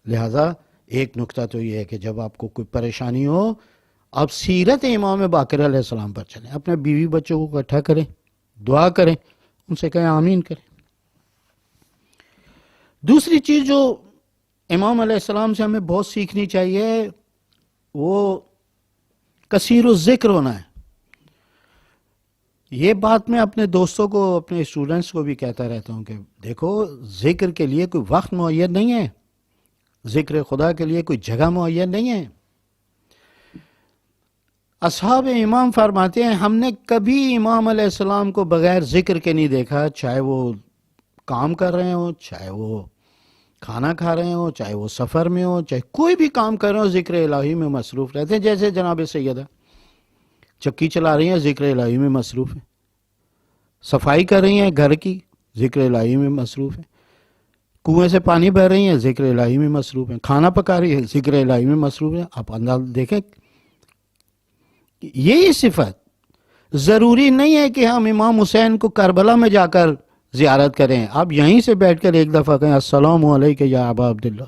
لہٰذا ایک نقطہ تو یہ ہے کہ جب آپ کو کوئی پریشانی ہو آپ سیرت امام باقر علیہ السلام پر چلیں، اپنے بیوی بچوں کو اکٹھا کریں، دعا کریں، ان سے کہیں آمین کریں. دوسری چیز جو امام علیہ السلام سے ہمیں بہت سیکھنی چاہیے وہ کثیر الذکر ہونا ہے. یہ بات میں اپنے دوستوں کو، اپنے اسٹوڈنٹس کو بھی کہتا رہتا ہوں کہ دیکھو ذکر کے لیے کوئی وقت معین نہیں ہے، ذکر خدا کے لیے کوئی جگہ معین نہیں ہے. اصحاب امام فرماتے ہیں ہم نے کبھی امام علیہ السلام کو بغیر ذکر کے نہیں دیکھا، چاہے وہ کام کر رہے ہوں، چاہے وہ کھانا کھا رہے ہوں، چاہے وہ سفر میں ہوں، چاہے کوئی بھی کام کر رہے ہوں، ذکر الہی میں مصروف رہتے ہیں. جیسے جناب سیدہ چکی چلا رہی ہیں، ذکر الہی میں مصروف ہیں، صفائی کر رہی ہیں گھر کی، ذکر الہی میں مصروف ہیں، کنویں سے پانی بھر رہی ہیں، ذکر الہی میں مصروف ہیں، کھانا پکا رہی ہیں، ذکر الہی میں مصروف ہیں. آپ انداز دیکھیں، یہی صفت ضروری نہیں ہے کہ ہم امام حسین کو کربلا میں جا کر زیارت کریں. آپ یہیں سے بیٹھ کر ایک دفعہ کہیں السلام علیکم یا ابا عبداللہ.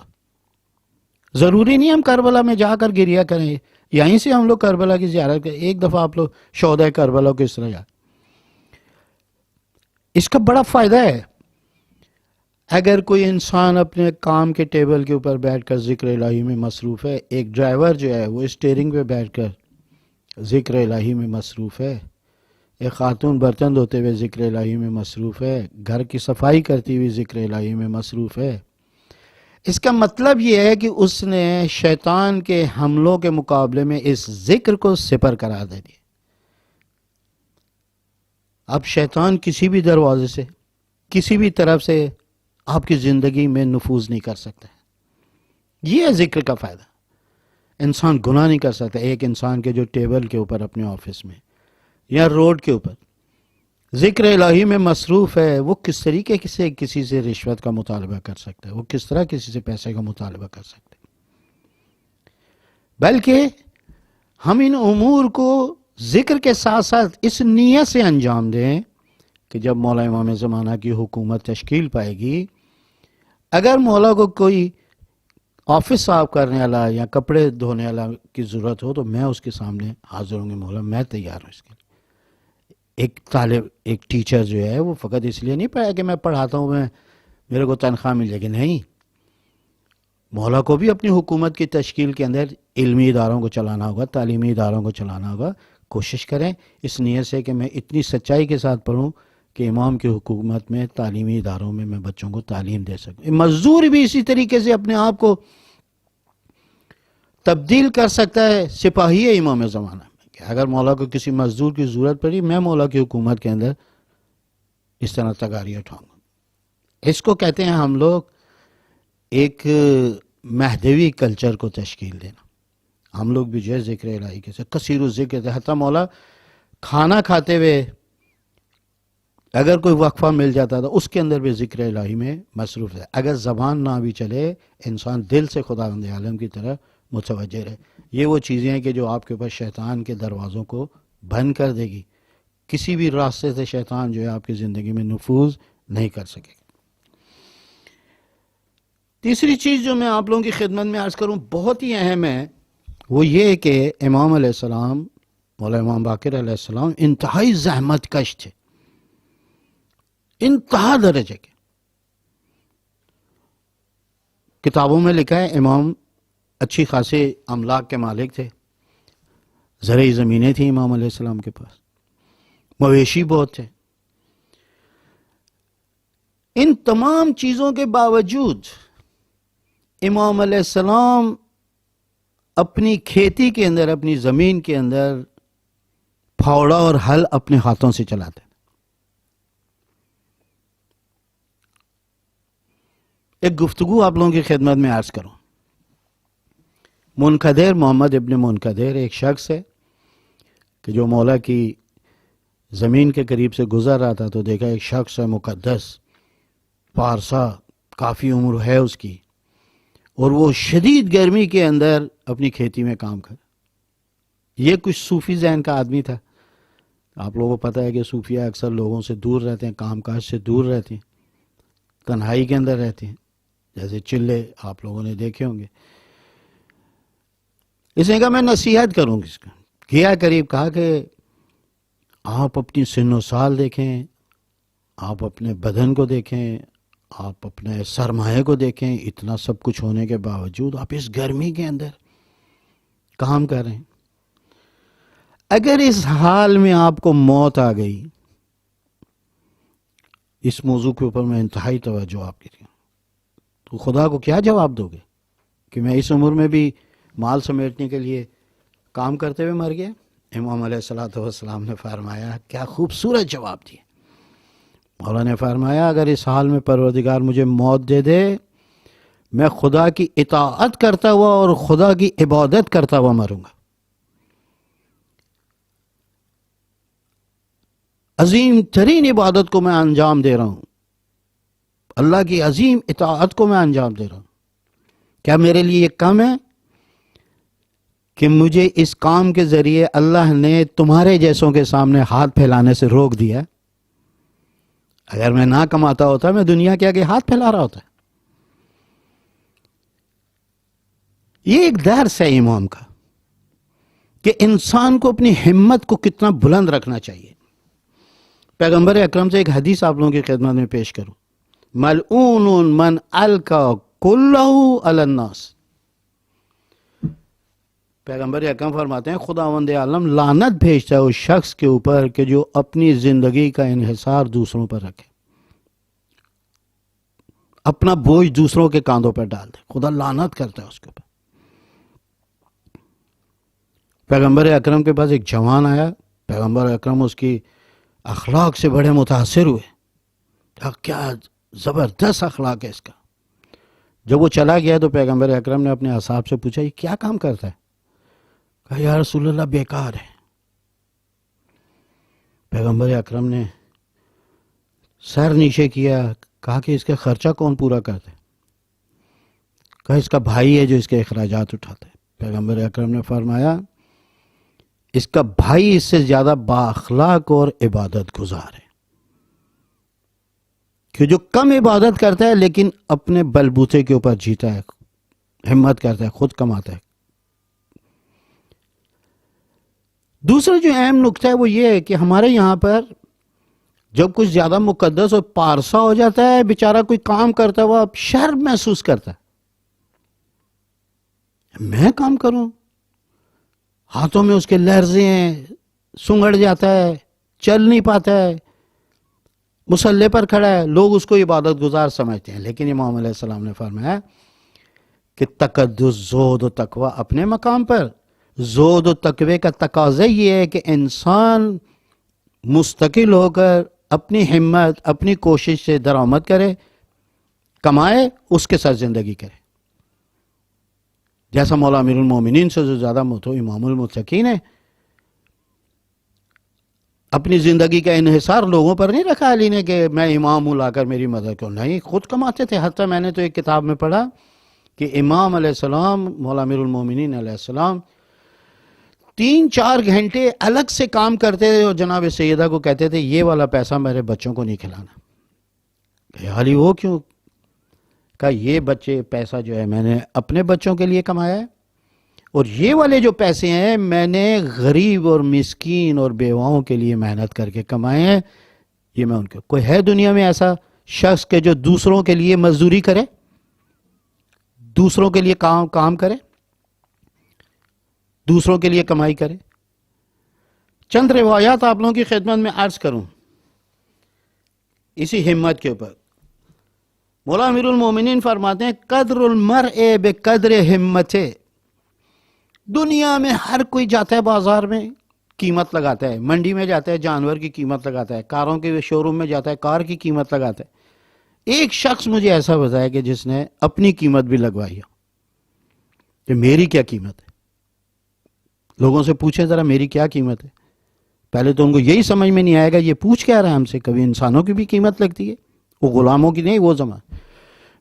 ضروری نہیں ہم کربلا میں جا کر گریہ کریں، یہیں سے ہم لوگ کربلا کی زیارت کریں. ایک دفعہ آپ لوگ شہدائے کربلا کو اس طرح جائیں. اس کا بڑا فائدہ ہے. اگر کوئی انسان اپنے کام کے ٹیبل کے اوپر بیٹھ کر ذکر الہی میں مصروف ہے، ایک ڈرائیور جو ہے وہ اسٹیئرنگ پہ بیٹھ کر ذکر الہی میں مصروف ہے، ایک خاتون برتن دھوتے ہوئے ذکر الہی میں مصروف ہے، گھر کی صفائی کرتی ہوئی ذکر الہی میں مصروف ہے، اس کا مطلب یہ ہے کہ اس نے شیطان کے حملوں کے مقابلے میں اس ذکر کو سپر قرار دے دیا. اب شیطان کسی بھی دروازے سے، کسی بھی طرف سے آپ کی زندگی میں نفوذ نہیں کر سکتا. یہ ہے ذکر کا فائدہ. انسان گناہ نہیں کر سکتا. ایک انسان کے جو ٹیبل کے اوپر اپنے آفس میں یا روڈ کے اوپر ذکر الہی میں مصروف ہے، وہ کس طریقے سے کسی سے رشوت کا مطالبہ کر سکتا ہے، وہ کس طرح کسی سے پیسے کا مطالبہ کر سکتا ہے؟ بلکہ ہم ان امور کو ذکر کے ساتھ ساتھ اس نیت سے انجام دیں کہ جب مولا امام زمانہ کی حکومت تشکیل پائے گی، اگر مولا کو کوئی آفس صاف کرنے والا یا کپڑے دھونے والا کی ضرورت ہو تو میں اس کے سامنے حاضر ہوں گی، مولا میں تیار ہوں اس کے لیے۔ ایک ٹیچر جو ہے وہ فقط اس لیے نہیں پڑھا کہ میں پڑھاتا ہوں میرے کو تنخواہ مل جائے گی، نہیں، مولا کو بھی اپنی حکومت کی تشکیل کے اندر علمی اداروں کو چلانا ہوگا، تعلیمی اداروں کو چلانا ہوگا۔ کوشش کریں اس نیت سے کہ میں اتنی سچائی کے ساتھ پڑھوں کہ امام کی حکومت میں تعلیمی اداروں میں بچوں کو تعلیم دے سکوں۔ مزدور بھی اسی طریقے سے اپنے آپ کو تبدیل کر سکتا ہے، سپاہی ہے امام زمانہ میں، کہ اگر مولا کو کسی مزدور کی ضرورت پڑی، میں مولا کی حکومت کے اندر اس طرح تگاری اٹھاؤں گا۔ اس کو کہتے ہیں ہم لوگ ایک مہدوی کلچر کو تشکیل دینا۔ ہم لوگ بھی جو ہے ذکر الہی کے ساتھ کثیر الذکر تھے، حتیٰ مولا کھانا کھاتے ہوئے اگر کوئی وقفہ مل جاتا تھا اس کے اندر بھی ذکر الہی میں مصروف ہے۔ اگر زبان نہ بھی چلے، انسان دل سے خداوند عالم کی طرف متوجہ رہے۔ یہ وہ چیزیں ہیں کہ جو آپ کے اوپر شیطان کے دروازوں کو بند کر دے گی، کسی بھی راستے سے شیطان جو ہے آپ کی زندگی میں نفوذ نہیں کر سکے گا۔ تیسری چیز جو میں آپ لوگوں کی خدمت میں عرض کروں، بہت ہی اہم ہے، وہ یہ کہ امام علیہ السلام، مولا امام باقر علیہ السلام انتہائی زحمت کش تھے، انتہا درجے کے۔ کتابوں میں لکھا ہے امام اچھی خاصے املاک کے مالک تھے، زرعی زمینیں تھیں امام علیہ السلام کے پاس، مویشی بہت تھے۔ ان تمام چیزوں کے باوجود امام علیہ السلام اپنی کھیتی کے اندر، اپنی زمین کے اندر پھاوڑا اور ہل اپنے ہاتھوں سے چلاتے۔ ایک گفتگو آپ لوگوں کی خدمت میں عرض کروں۔ منقدر، محمد ابن منقدر ایک شخص ہے کہ جو مولا کی زمین کے قریب سے گزر رہا تھا تو دیکھا ایک شخص ہے مقدس، پارسا، کافی عمر ہے اس کی، اور وہ شدید گرمی کے اندر اپنی کھیتی میں کام کر۔ یہ کچھ صوفی ذہن کا آدمی تھا۔ آپ لوگوں کو پتہ ہے کہ صوفیہ اکثر لوگوں سے دور رہتے ہیں، کام کاج سے دور رہتے ہیں، تنہائی کے اندر رہتے ہیں، جیسے چلے آپ لوگوں نے دیکھے ہوں گے۔ اس نے کہا میں نصیحت کروں گی اس کا، کیا قریب کہا کہ آپ اپنی سن و سال دیکھیں، آپ اپنے بدن کو دیکھیں، آپ اپنے سرمایہ کو دیکھیں، اتنا سب کچھ ہونے کے باوجود آپ اس گرمی کے اندر کام کر رہے ہیں۔ اگر اس حال میں آپ کو موت آ گئی، اس موضوع کے اوپر میں انتہائی توجہ آپ کی، تو خدا کو کیا جواب دو گے کہ میں اس عمر میں بھی مال سمیٹنے کے لیے کام کرتے ہوئے مر گیا؟ امام علیہ السلام نے فرمایا، کیا خوبصورت جواب دیا۔ مولا نے فرمایا اگر اس حال میں پروردگار مجھے موت دے دے، میں خدا کی اطاعت کرتا ہوا اور خدا کی عبادت کرتا ہوا مروں گا۔ عظیم ترین عبادت کو میں انجام دے رہا ہوں، اللہ کی عظیم اطاعت کو میں انجام دے رہا ہوں۔ کیا میرے لیے یہ کم ہے کہ مجھے اس کام کے ذریعے اللہ نے تمہارے جیسوں کے سامنے ہاتھ پھیلانے سے روک دیا؟ اگر میں نہ کماتا ہوتا میں دنیا کے آگے ہاتھ پھیلا رہا ہوتا۔ یہ ایک درس ہے امام کا کہ انسان کو اپنی ہمت کو کتنا بلند رکھنا چاہیے۔ پیغمبر اکرم سے ایک حدیث آپ لوگوں کی خدمت میں پیش کروں، ملعون من القا کلہ علی الناس۔ پیغمبر اکرم فرماتے ہیں خداوند عالم لعنت بھیجتا ہے اس شخص کے اوپر کہ جو اپنی زندگی کا انحصار دوسروں پر رکھے، اپنا بوجھ دوسروں کے کاندھوں پر ڈال دے، خدا لعنت کرتا ہے اس کے اوپر۔ پیغمبر اکرم کے پاس ایک جوان آیا، پیغمبر اکرم اس کی اخلاق سے بڑے متاثر ہوئے، کیا زبردست اخلاق ہے اس کا۔ جب وہ چلا گیا تو پیغمبر اکرم نے اپنے اصحاب سے پوچھا یہ کیا کام کرتا ہے؟ کہا یا رسول اللہ بیکار ہے۔ پیغمبر اکرم نے سر نیچے کیا، کہا کہ اس کا خرچہ کون پورا کرتا ہے؟ کہا اس کا بھائی ہے جو اس کے اخراجات اٹھاتا ہے۔ پیغمبر اکرم نے فرمایا اس کا بھائی اس سے زیادہ بااخلاق اور عبادت گزار ہے، کہ جو کم عبادت کرتا ہے لیکن اپنے بلبوتے کے اوپر جیتا ہے، ہمت کرتا ہے، خود کماتا ہے۔ دوسرا جو اہم نقطہ ہے وہ یہ ہے کہ ہمارے یہاں پر جب کچھ زیادہ مقدس اور پارسا ہو جاتا ہے، بیچارہ کوئی کام کرتا ہے وہ اب شرم محسوس کرتا ہے، میں کام کروں، ہاتھوں میں اس کے لرزے ہیں، سنگڑ جاتا ہے، چل نہیں پاتا ہے، مصلے پر کھڑا ہے، لوگ اس کو عبادت گزار سمجھتے ہیں۔ لیکن امام علیہ السلام نے فرمایا کہ تقدس، زہد و تقوی اپنے مقام پر، زہد و تقوی کا تقاضا یہ ہے کہ انسان مستقل ہو کر اپنی ہمت، اپنی کوشش سے درآمد کرے، کمائے، اس کے ساتھ زندگی کرے۔ جیسا مولا امیر المومنین سے جو زیادہ تو امام المتقین ہے، اپنی زندگی کا انحصار لوگوں پر نہیں رکھا علی نے کہ میں امام ہوں لا کر میری مدد کرو، نہیں، خود کماتے تھے۔ حتیٰ میں نے تو ایک کتاب میں پڑھا کہ امام علیہ السلام، مولا امیر المومنین علیہ السلام 3-4 گھنٹے الگ سے کام کرتے تھے اور جناب سیدہ کو کہتے تھے یہ والا پیسہ میرے بچوں کو نہیں کھلانا۔ کہ علی وہ کیوں؟ کہا یہ بچے پیسہ جو ہے میں نے اپنے بچوں کے لیے کمایا ہے، اور یہ والے جو پیسے ہیں میں نے غریب اور مسکین اور بیواؤں کے لیے محنت کر کے کمائے ہیں، یہ میں ان کو۔ کوئی ہے دنیا میں ایسا شخص کہ جو دوسروں کے لیے مزدوری کرے، دوسروں کے لیے کام کرے، دوسروں کے لیے کمائی کرے؟ چند روایات آپ لوگوں کی خدمت میں عرض کروں اسی ہمت کے اوپر۔ مولا امیر المومنین فرماتے ہیں قدر المرء بقدر ہمت۔ دنیا میں ہر کوئی جاتا ہے بازار میں قیمت لگاتا ہے، منڈی میں جاتا ہے جانور کی قیمت لگاتا ہے، کاروں کے شو روم میں جاتا ہے کار کی قیمت لگاتا ہے۔ ایک شخص مجھے ایسا بتایا کہ جس نے اپنی قیمت بھی لگوائی ہو کہ میری کیا قیمت ہے۔ لوگوں سے پوچھیں ذرا میری کیا قیمت ہے، پہلے تو ان کو یہی سمجھ میں نہیں آئے گا یہ پوچھ کیا رہا ہے ہم سے۔ کبھی انسانوں کی بھی قیمت لگتی ہے، وہ غلاموں کی نہیں، وہ زمان۔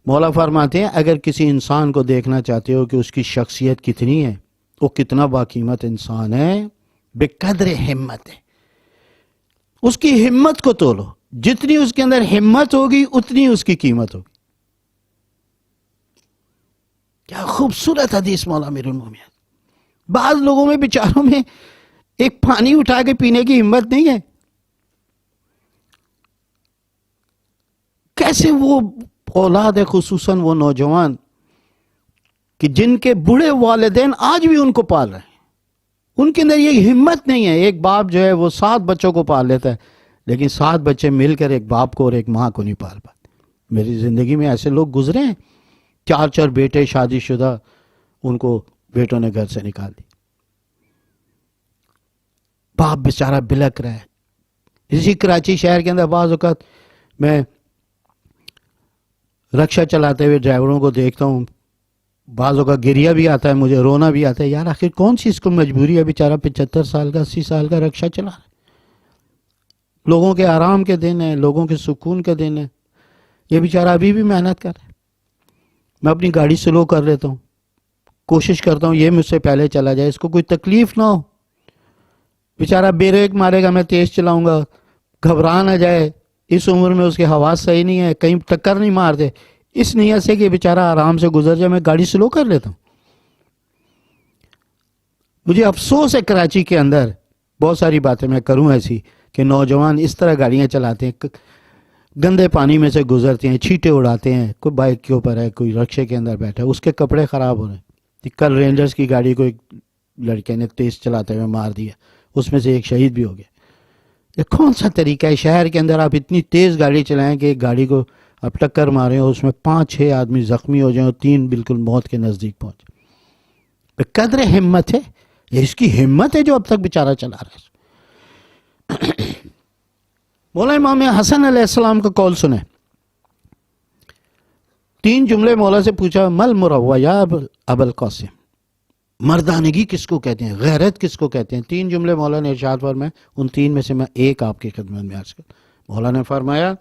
مولا فرماتے ہیں اگر کسی انسان کو دیکھنا چاہتے ہو کہ اس کی شخصیت کتنی ہے، وہ کتنا باقیمت انسان ہے، بے قدر ہمت ہے، اس کی ہمت کو تولو، جتنی اس کے اندر ہمت ہوگی اتنی اس کی قیمت ہوگی۔ کیا خوبصورت حدیث مولا امیر المومنین۔ بعض لوگوں میں بیچاروں میں ایک پانی اٹھا کے پینے کی ہمت نہیں ہے، کیسے وہ اولاد ہے، خصوصاً وہ نوجوان کہ جن کے بوڑھے والدین آج بھی ان کو پال رہے ہیں، ان کے اندر یہ ہمت نہیں ہے۔ ایک باپ جو ہے وہ 7 بچوں کو پال لیتا ہے، لیکن 7 بچے مل کر ایک باپ کو اور ایک ماں کو نہیں پال پاتے۔ میری زندگی میں ایسے لوگ گزرے ہیں، 4 بیٹے شادی شدہ، ان کو بیٹوں نے گھر سے نکال دی، باپ بیچارہ بلک رہا ہے۔ اسی کراچی شہر کے اندر بعض اوقات میں رکشہ چلاتے ہوئے ڈرائیوروں کو دیکھتا ہوں، بعض اوقات گریہ بھی آتا ہے، مجھے رونا بھی آتا ہے، یار آخر کون سی اس کو مجبوری ہے، بیچارہ 75 سال کا 80 سال کا رکشہ چلا رہا ہے، لوگوں کے آرام کے دن ہیں، لوگوں کے سکون کے دن ہیں، یہ بیچارہ ابھی بھی محنت کر رہا ہے۔ میں اپنی گاڑی سلو کر لیتا ہوں، کوشش کرتا ہوں یہ مجھ سے پہلے چلا جائے، اس کو کوئی تکلیف نہ ہو، بیچارہ بریک مارے گا میں تیز چلاؤں گا، گھبرا نہ جائے، اس عمر میں اس کے حواس صحیح نہیں ہے، کہیں ٹکر نہیں مار دے، اس نیت سے کہ بیچارہ آرام سے گزر جائے میں گاڑی سلو کر لیتا ہوں۔ مجھے افسوس ہے کراچی کے اندر بہت ساری باتیں میں کروں ایسی کہ نوجوان اس طرح گاڑیاں چلاتے ہیں، گندے پانی میں سے گزرتے ہیں، چھینٹے اڑاتے ہیں، کوئی بائک کے اوپر ہے، کوئی رکشے کے اندر بیٹھا ہے، اس کے کپڑے خراب ہو رہے ہیں۔ کل رینجرز کی گاڑی کو ایک لڑکے نے تیز چلاتے ہوئے مار دیا، اس میں سے ایک شہید بھی ہو گیا۔ یہ کون سا طریقہ ہے شہر کے اندر آپ اتنی تیز گاڑی چلائیں کہ ایک گاڑی کو آپ ٹکر ماریں اور اس میں 5-6 آدمی زخمی ہو جائیں اور 3 بالکل موت کے نزدیک پہنچے۔ قدر ہمت ہے، یہ اس کی ہمت ہے جو اب تک بیچارہ چلا رہا ہے۔ مولا امام حسن علیہ السلام کا قول سنیں، 3 جملے مولا سے پوچھا، مل مروہ یا ابو القاسم، مردانگی کس کو کہتے ہیں، غیرت کس کو کہتے ہیں؟ 3 جملے مولا نے ارشاد فرمائے، ان 3 میں سے میں ایک آپ کی خدمت میں عرض کرتا۔ مولا نے فرمایا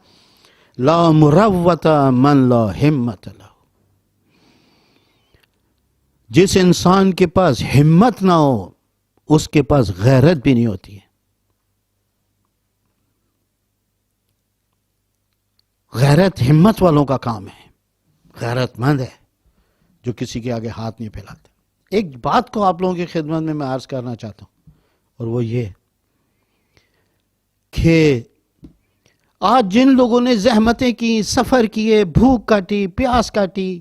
لا مروت من لا ہمت لہ. جس انسان کے پاس ہمت نہ ہو اس کے پاس غیرت بھی نہیں ہوتی ہے. غیرت ہمت والوں کا کام ہے، غیرت مند ہے جو کسی کے آگے ہاتھ نہیں پھیلاتے. ایک بات کو آپ لوگوں کی خدمت میں عرض کرنا چاہتا ہوں، اور وہ یہ کہ آج جن لوگوں نے زحمتیں کی، سفر کیے، بھوک کاٹی، پیاس کاٹی،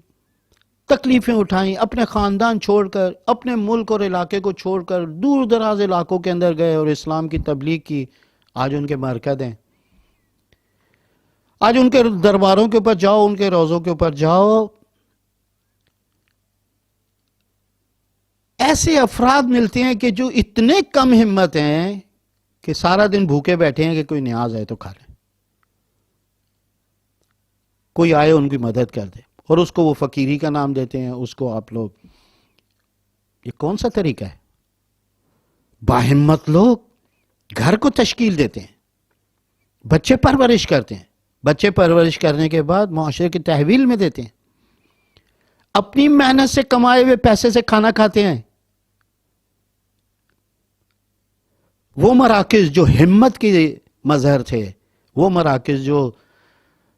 تکلیفیں اٹھائیں، اپنے خاندان چھوڑ کر، اپنے ملک اور علاقے کو چھوڑ کر دور دراز علاقوں کے اندر گئے اور اسلام کی تبلیغ کی، آج ان کے مرکز ہیں. آج ان کے درباروں کے اوپر جاؤ، ان کے روضوں کے اوپر جاؤ، ایسے افراد ملتے ہیں کہ جو اتنے کم ہمت ہیں کہ سارا دن بھوکے بیٹھے ہیں کہ کوئی نیاز ہے تو کھا لیں، کوئی آئے ان کی مدد کر دے، اور اس کو وہ فقیری کا نام دیتے ہیں. اس کو آپ لوگ، یہ کون سا طریقہ ہے؟ باہمت لوگ گھر کو تشکیل دیتے ہیں، بچے پرورش کرتے ہیں، بچے پرورش کرنے کے بعد معاشرے کی تحویل میں دیتے ہیں، اپنی محنت سے کمائے ہوئے پیسے سے کھانا کھاتے ہیں. وہ مراکز جو ہمت کے مظہر تھے، وہ مراکز جو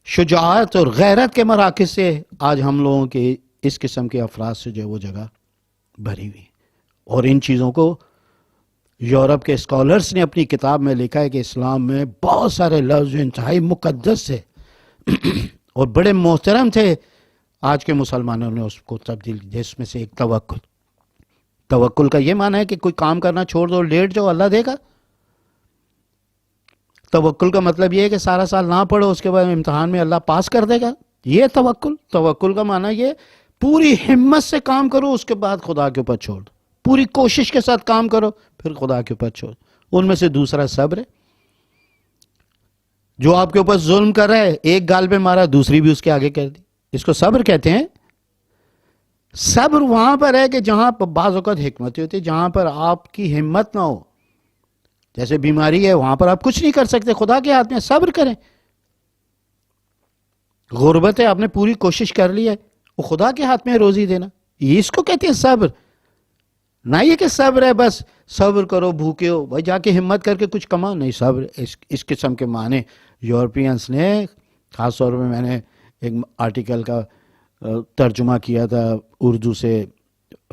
شجاعت اور غیرت کے مراکز سے، آج ہم لوگوں کے اس قسم کے افراد سے جو وہ جگہ بھری ہوئی. اور ان چیزوں کو یورپ کے اسکالرز نے اپنی کتاب میں لکھا ہے کہ اسلام میں بہت سارے لفظ جو انتہائی مقدس تھے اور بڑے محترم تھے، آج کے مسلمانوں نے اس کو تبدیل کیا. جس میں سے ایک توکل. توکل کا یہ معنی ہے کہ کوئی کام کرنا چھوڑ دو، لیٹ جاؤ، اللہ دے گا. توکل کا مطلب یہ ہے کہ سارا سال نہ پڑھو، اس کے بعد امتحان میں اللہ پاس کر دے گا. یہ توکل. توکل کا معنی یہ پوری ہمت سے کام کرو، اس کے بعد خدا کے اوپر چھوڑ دو. پوری کوشش کے ساتھ کام کرو، پھر خدا کے اوپر چھوڑ دو. ان میں سے دوسرا صبر ہے. جو آپ کے اوپر ظلم کر رہا ہے، ایک گال پہ مارا، دوسری بھی اس کے آگے کر دی، اس کو صبر کہتے ہیں. صبر وہاں پر ہے کہ جہاں پر بعض اوقات حکمت ہوتی ہے، جہاں پر آپ کی ہمت نہ ہو. جیسے بیماری ہے، وہاں پر آپ کچھ نہیں کر سکتے، خدا کے ہاتھ میں. صبر کریں. غربت ہے، آپ نے پوری کوشش کر لی ہے، وہ خدا کے ہاتھ میں روزی دینا. یہ اس کو کہتے ہیں صبر. نہ یہ کہ صبر ہے بس صبر کرو، بھوکے ہو بھائی جا کے ہمت کر کے کچھ کما. نہیں، صبر اس قسم کے معنی یورپینس نے، خاص طور پہ میں نے ایک آرٹیکل کا ترجمہ کیا تھا اردو سے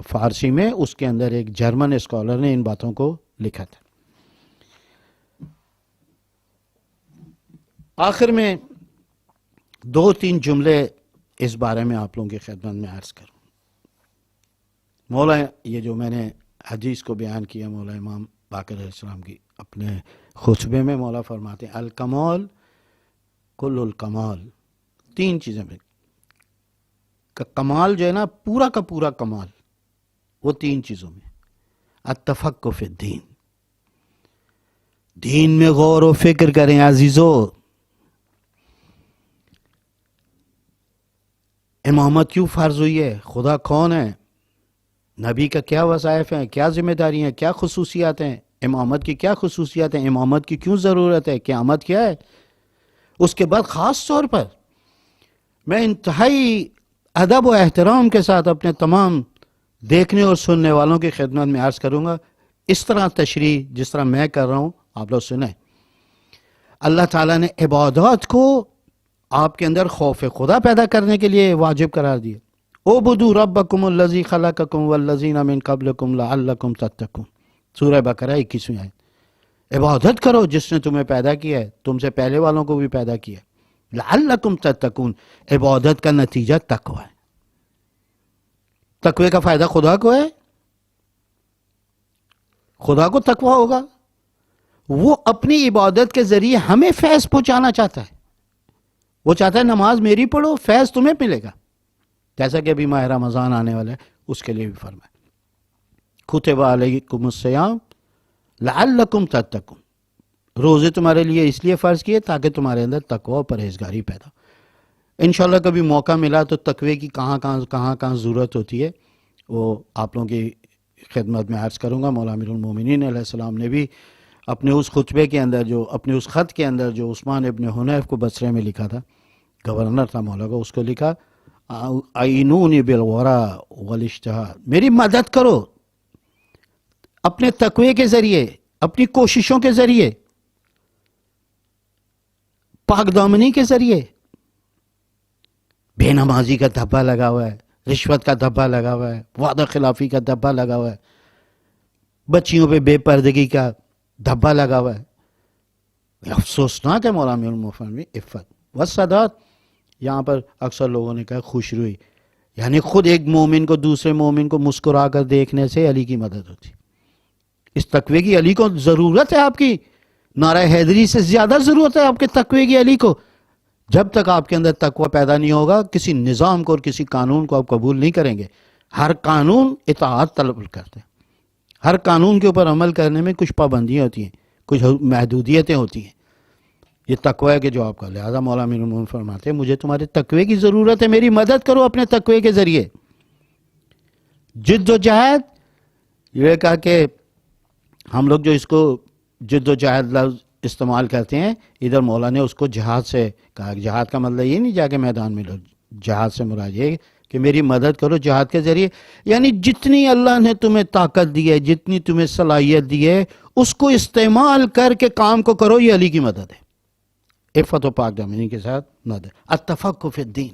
فارسی میں، اس کے اندر ایک جرمن اسکالر نے ان باتوں کو لکھا تھا. آخر میں 2-3 جملے اس بارے میں آپ لوگوں کی خدمت میں عرض کروں. مولا، یہ جو میں نے حدیث کو بیان کیا مولا امام باقر علیہ السلام کی، اپنے خطبے میں مولا فرماتے ہیں الکمال کل الکمال. 3 چیزیں میں کمال جو ہے نا، پورا کا پورا کمال، وہ 3 چیزوں میں. التفقہ فی الدین، دین میں غور و فکر کریں عزیزو. امامت کیوں فرض ہوئی ہے؟ خدا کون ہے؟ نبی کا کیا وظائف ہیں؟ کیا ذمہ داری ہیں؟ کیا خصوصیات ہیں؟ امامت کی کیا خصوصیات ہیں؟ امامت کی کیوں ضرورت ہے؟ قیامت کیا ہے؟ اس کے بعد خاص طور پر میں انتہائی ادب و احترام کے ساتھ اپنے تمام دیکھنے اور سننے والوں کی خدمت میں عرض کروں گا، اس طرح تشریح جس طرح میں کر رہا ہوں آپ لوگ سنیں. اللہ تعالیٰ نے عبادات کو آپ کے اندر خوف خدا پیدا کرنے کے لیے واجب قرار دیا. اعبدوا ربکم الذی خلقکم والذین من قبلکم لعلکم تتقون. سورہ بقرہ 21ویں آیت. عبادت کرو جس نے تمہیں پیدا کیا ہے، تم سے پہلے والوں کو بھی پیدا کیا ہے. لعلکم تتقون. عبادت کا نتیجہ تقوی ہے. تقوی کا فائدہ خدا کو ہے، خدا کو تقوی ہوگا. وہ اپنی عبادت کے ذریعے ہمیں فیض پہنچانا چاہتا ہے. وہ چاہتا ہے نماز میری پڑھو، فیض تمہیں ملے گا. جیسا کہ ابھی ماہ رمضان آنے والا ہے، اس کے لیے بھی فرمایا کتب علیکم الصیام لعلکم تتقون. روزے تمہارے لیے اس لیے فرض کیے تاکہ تمہارے اندر تقوی و پرہیزگاری پیدا. انشاءاللہ کبھی موقع ملا تو تقوی کی کہاں ضرورت ہوتی ہے وہ آپ لوگوں کی خدمت میں عرض کروں گا. مولا امیر المومنین علیہ السلام نے بھی اپنے اس خطبے کے اندر، جو اپنے اس خط کے اندر جو عثمان ابن حنیف کو بصرے میں لکھا تھا، گورنر تھا مولا کا، اس کو لکھا عینونی بالورا والاجتہاد، میری مدد کرو اپنے تقوی کے ذریعے، اپنی کوششوں کے ذریعے، پاک دامنی کے ذریعے۔ بے نمازی کا دھبا لگا ہوا ہے، رشوت کا دھبا لگا ہوا ہے، وعدہ خلافی کا دھبا لگا ہوا ہے، بچیوں پہ بے پردگی کا دھبا لگا ہوا ہے۔ افسوسناک ہے مولانا المفرمی عفت والسداد۔ یہاں پر اکثر لوگوں نے کہا خوش روئی، یعنی خود ایک مومن کو دوسرے مومن کو مسکرا کر دیکھنے سے علی کی مدد ہوتی۔ اس تقوی کی علی کو ضرورت ہے، آپ کی نعرہ حیدری سے زیادہ ضرورت ہے آپ کے تقوی کی علی کو۔ جب تک آپ کے اندر تقوی پیدا نہیں ہوگا، کسی نظام کو اور کسی قانون کو آپ قبول نہیں کریں گے۔ ہر قانون اطاعت طلب کرتے ہیں، ہر قانون کے اوپر عمل کرنے میں کچھ پابندیاں ہوتی ہیں، کچھ محدودیتیں ہوتی ہیں۔ یہ تقوی کے جو آپ کا، لہذا مولا امیر المومنین فرماتے ہیں مجھے تمہارے تقوی کی ضرورت ہے، میری مدد کرو اپنے تقوی کے ذریعے۔ جد و جہد، یہ کہا کہ ہم لوگ جو اس کو جد و جہد لفظ استعمال کرتے ہیں، ادھر مولا نے اس کو جہاد سے کہا۔ جہاد کا مطلب یہ نہیں جا کے میدان میں لو، جہاد سے مراد یہ کہ میری مدد کرو جہاد کے ذریعے، یعنی جتنی اللہ نے تمہیں طاقت دی ہے، جتنی تمہیں صلاحیت دی ہے، اس کو استعمال کر کے کام کو کرو، یہ علی کی مدد ہے۔ عفت و پاک دامنی کے ساتھ مدد، التفقہ فی الدین۔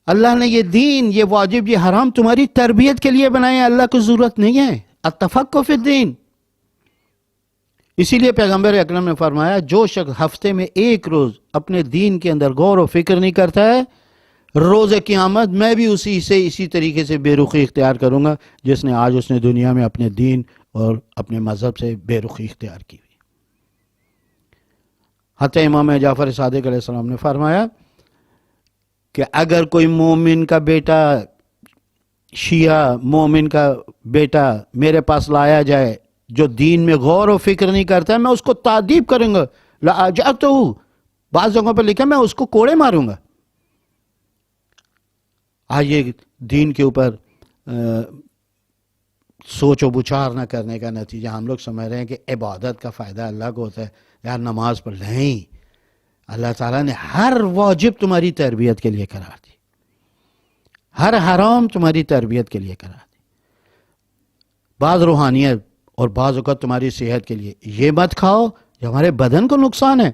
اللہ نے یہ دین، یہ واجب، یہ حرام تمہاری تربیت کے لیے بنائے ہیں، اللہ کو ضرورت نہیں ہے۔ التفقہ فی الدین۔ اسی لیے پیغمبر اکرم نے فرمایا جو شخص ہفتے میں ایک روز اپنے دین کے اندر غور و فکر نہیں کرتا ہے، روز قیامت میں بھی اسی طریقے سے بے رخی اختیار کروں گا جس نے آج اس نے دنیا میں اپنے دین اور اپنے مذہب سے بے رخی اختیار کی ہوئی۔ حتی امام جعفر صادق علیہ السلام نے فرمایا کہ اگر کوئی مومن کا بیٹا، شیعہ مومن کا بیٹا میرے پاس لایا جائے جو دین میں غور و فکر نہیں کرتا ہے، میں اس کو تعذیب کروں گا، لأجعتہ، بعض جگہوں پر لکھا میں اس کو کوڑے ماروں گا۔ آج یہ دین کے اوپر سوچ و بچار نہ کرنے کا نتیجہ ہم لوگ سمجھ رہے ہیں کہ عبادت کا فائدہ اللہ کو ہوتا ہے، یار نماز پڑھ، نہیں، اللہ تعالیٰ نے ہر واجب تمہاری تربیت کے لیے قرار دی، ہر حرام تمہاری تربیت کے لیے قرار دی، بعض روحانیت اور بعض اوقات تمہاری صحت کے لیے۔ یہ مت کھاؤ یہ ہمارے بدن کو نقصان ہے۔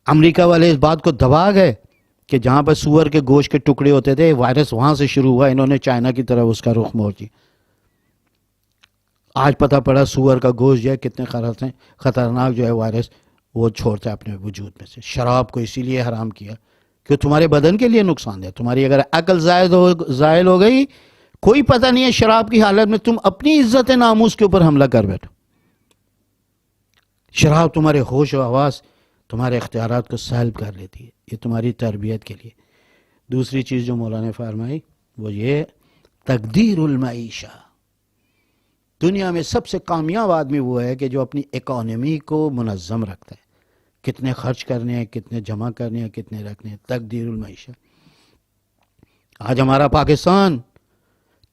امریکہ والے اس بات کو دبا گئے کہ جہاں پر سور کے گوشت کے ٹکڑے ہوتے تھے، وائرس وہاں سے شروع ہوا، انہوں نے چائنا کی طرف اس کا رخ موڑ دیا۔ آج پتہ پڑا سور کا گوشت جو ہے کتنے خطرناک جو ہے وائرس وہ چھوڑتا ہے اپنے وجود میں سے۔ شراب کو اسی لیے حرام کیا کہ تمہارے بدن کے لیے نقصان ہے۔ تمہاری اگر عقل زائل ہو گئی، کوئی پتہ نہیں ہے، شراب کی حالت میں تم اپنی عزت ناموس کے اوپر حملہ کر بیٹھو۔ شراب تمہارے ہوش و حواس، تمہارے اختیارات کو سلب کر لیتی ہے، یہ تمہاری تربیت کے لیے۔ دوسری چیز جو مولانا نے فرمائی وہ یہ تقدیر المعیشہ۔ دنیا میں سب سے کامیاب آدمی وہ ہے کہ جو اپنی اکانومی کو منظم رکھتا ہے، کتنے خرچ کرنے ہیں، کتنے جمع کرنے ہیں، کتنے رکھنے ہیں، تقدیر المعیشہ۔ آج ہمارا پاکستان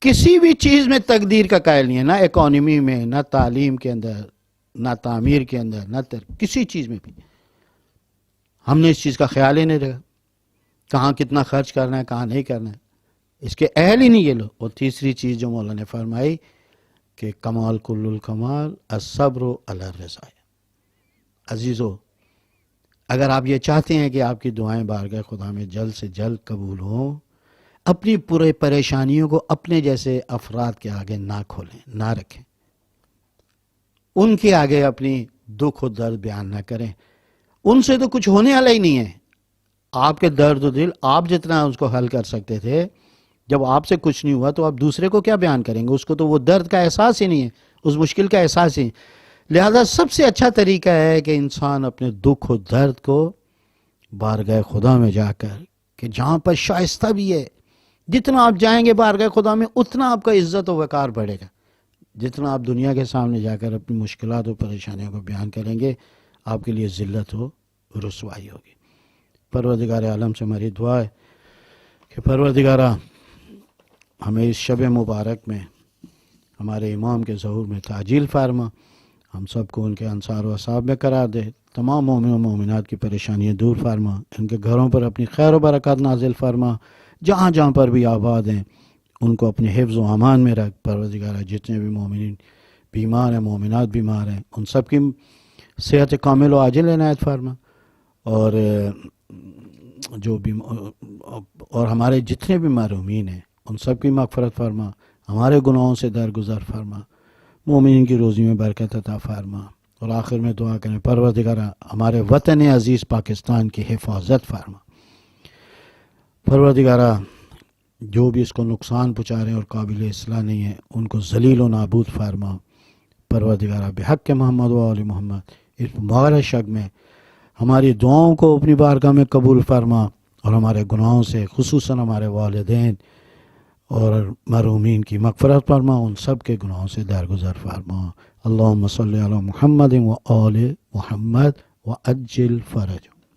کسی بھی چیز میں تقدیر کا قائل نہیں ہے، نہ اکانومی میں، نہ تعلیم کے اندر، نہ تعمیر کے اندر، نہ کسی چیز میں بھی۔ ہم نے اس چیز کا خیال ہی نہیں رکھا، کہاں کتنا خرچ کرنا ہے، کہاں نہیں کرنا ہے، اس کے اہل ہی نہیں یہ لوگ۔ اور تیسری چیز جو مولانا نے فرمائی کہ کمال کل الکمال الصبر علی الرضا۔ عزیزو، اگر آپ یہ چاہتے ہیں کہ آپ کی دعائیں بارگاہ خدا میں جلد سے جلد قبول ہوں، اپنی پورے پریشانیوں کو اپنے جیسے افراد کے آگے نہ کھولیں، نہ رکھیں، ان کے آگے اپنی دکھ و درد بیان نہ کریں، ان سے تو کچھ ہونے والا ہی نہیں ہے۔ آپ کے درد و دل آپ جتنا اس کو حل کر سکتے تھے، جب آپ سے کچھ نہیں ہوا تو آپ دوسرے کو کیا بیان کریں گے؟ اس کو تو وہ درد کا احساس ہی نہیں ہے، اس مشکل کا احساس ہی۔ لہذا سب سے اچھا طریقہ ہے کہ انسان اپنے دکھ و درد کو بارگاہ خدا میں جا کر، کہ جہاں پر شائستہ بھی ہے، جتنا آپ جائیں گے بارگاہ خدا میں اتنا آپ کا عزت و وقار بڑھے گا۔ جتنا آپ دنیا کے سامنے جا کر اپنی مشکلات و پریشانیوں کو بیان کریں گے، آپ کے لیے ذلت و رسوائی ہوگی۔ پروردگار عالم سے ہماری دعا ہے کہ پروردگارہ ہمیں اس شب مبارک میں ہمارے امام کے ظہور میں تعجیل فرما، ہم سب کو ان کے انصار و اصحاب میں قرار دے، تمام مومن و مومنات کی پریشانیاں دور فرما، ان کے گھروں پر اپنی خیر و برکات نازل فرما، جہاں جہاں پر بھی آباد ہیں ان کو اپنے حفظ و امان میں رکھ پروردگارہ۔ جتنے بھی مومنین بیمار ہیں، مومنات بیمار ہیں، ان سب کی صحت کامل و عاجل عنایت فرما، اور جو بھی اور ہمارے جتنے بھی محرومین ہیں ان سب کی مغفرت فرما، ہمارے گناہوں سے درگزر فرما، مومنین کی روزی میں برکت عطا فرما، اور آخر میں دعا کریں پروردگارہ ہمارے وطن عزیز پاکستان کی حفاظت فرما۔ پروردگارہ جو بھی اس کو نقصان پہنچا رہے ہیں اور قابل اصلاح نہیں ہے ان کو ذلیل و نابود فرما۔ پروردگارہ بحق محمد و آل محمد اس مبارک شب میں ہماری دعاؤں کو اپنی بارگاہ میں قبول فرما، اور ہمارے گناہوں سے خصوصاً ہمارے والدین اور مرحومین کی مغفرت فرما، ان سب کے گناہوں سے درگزر فرما۔ اللہم صلی علی محمد و آل محمد و عجل فرج۔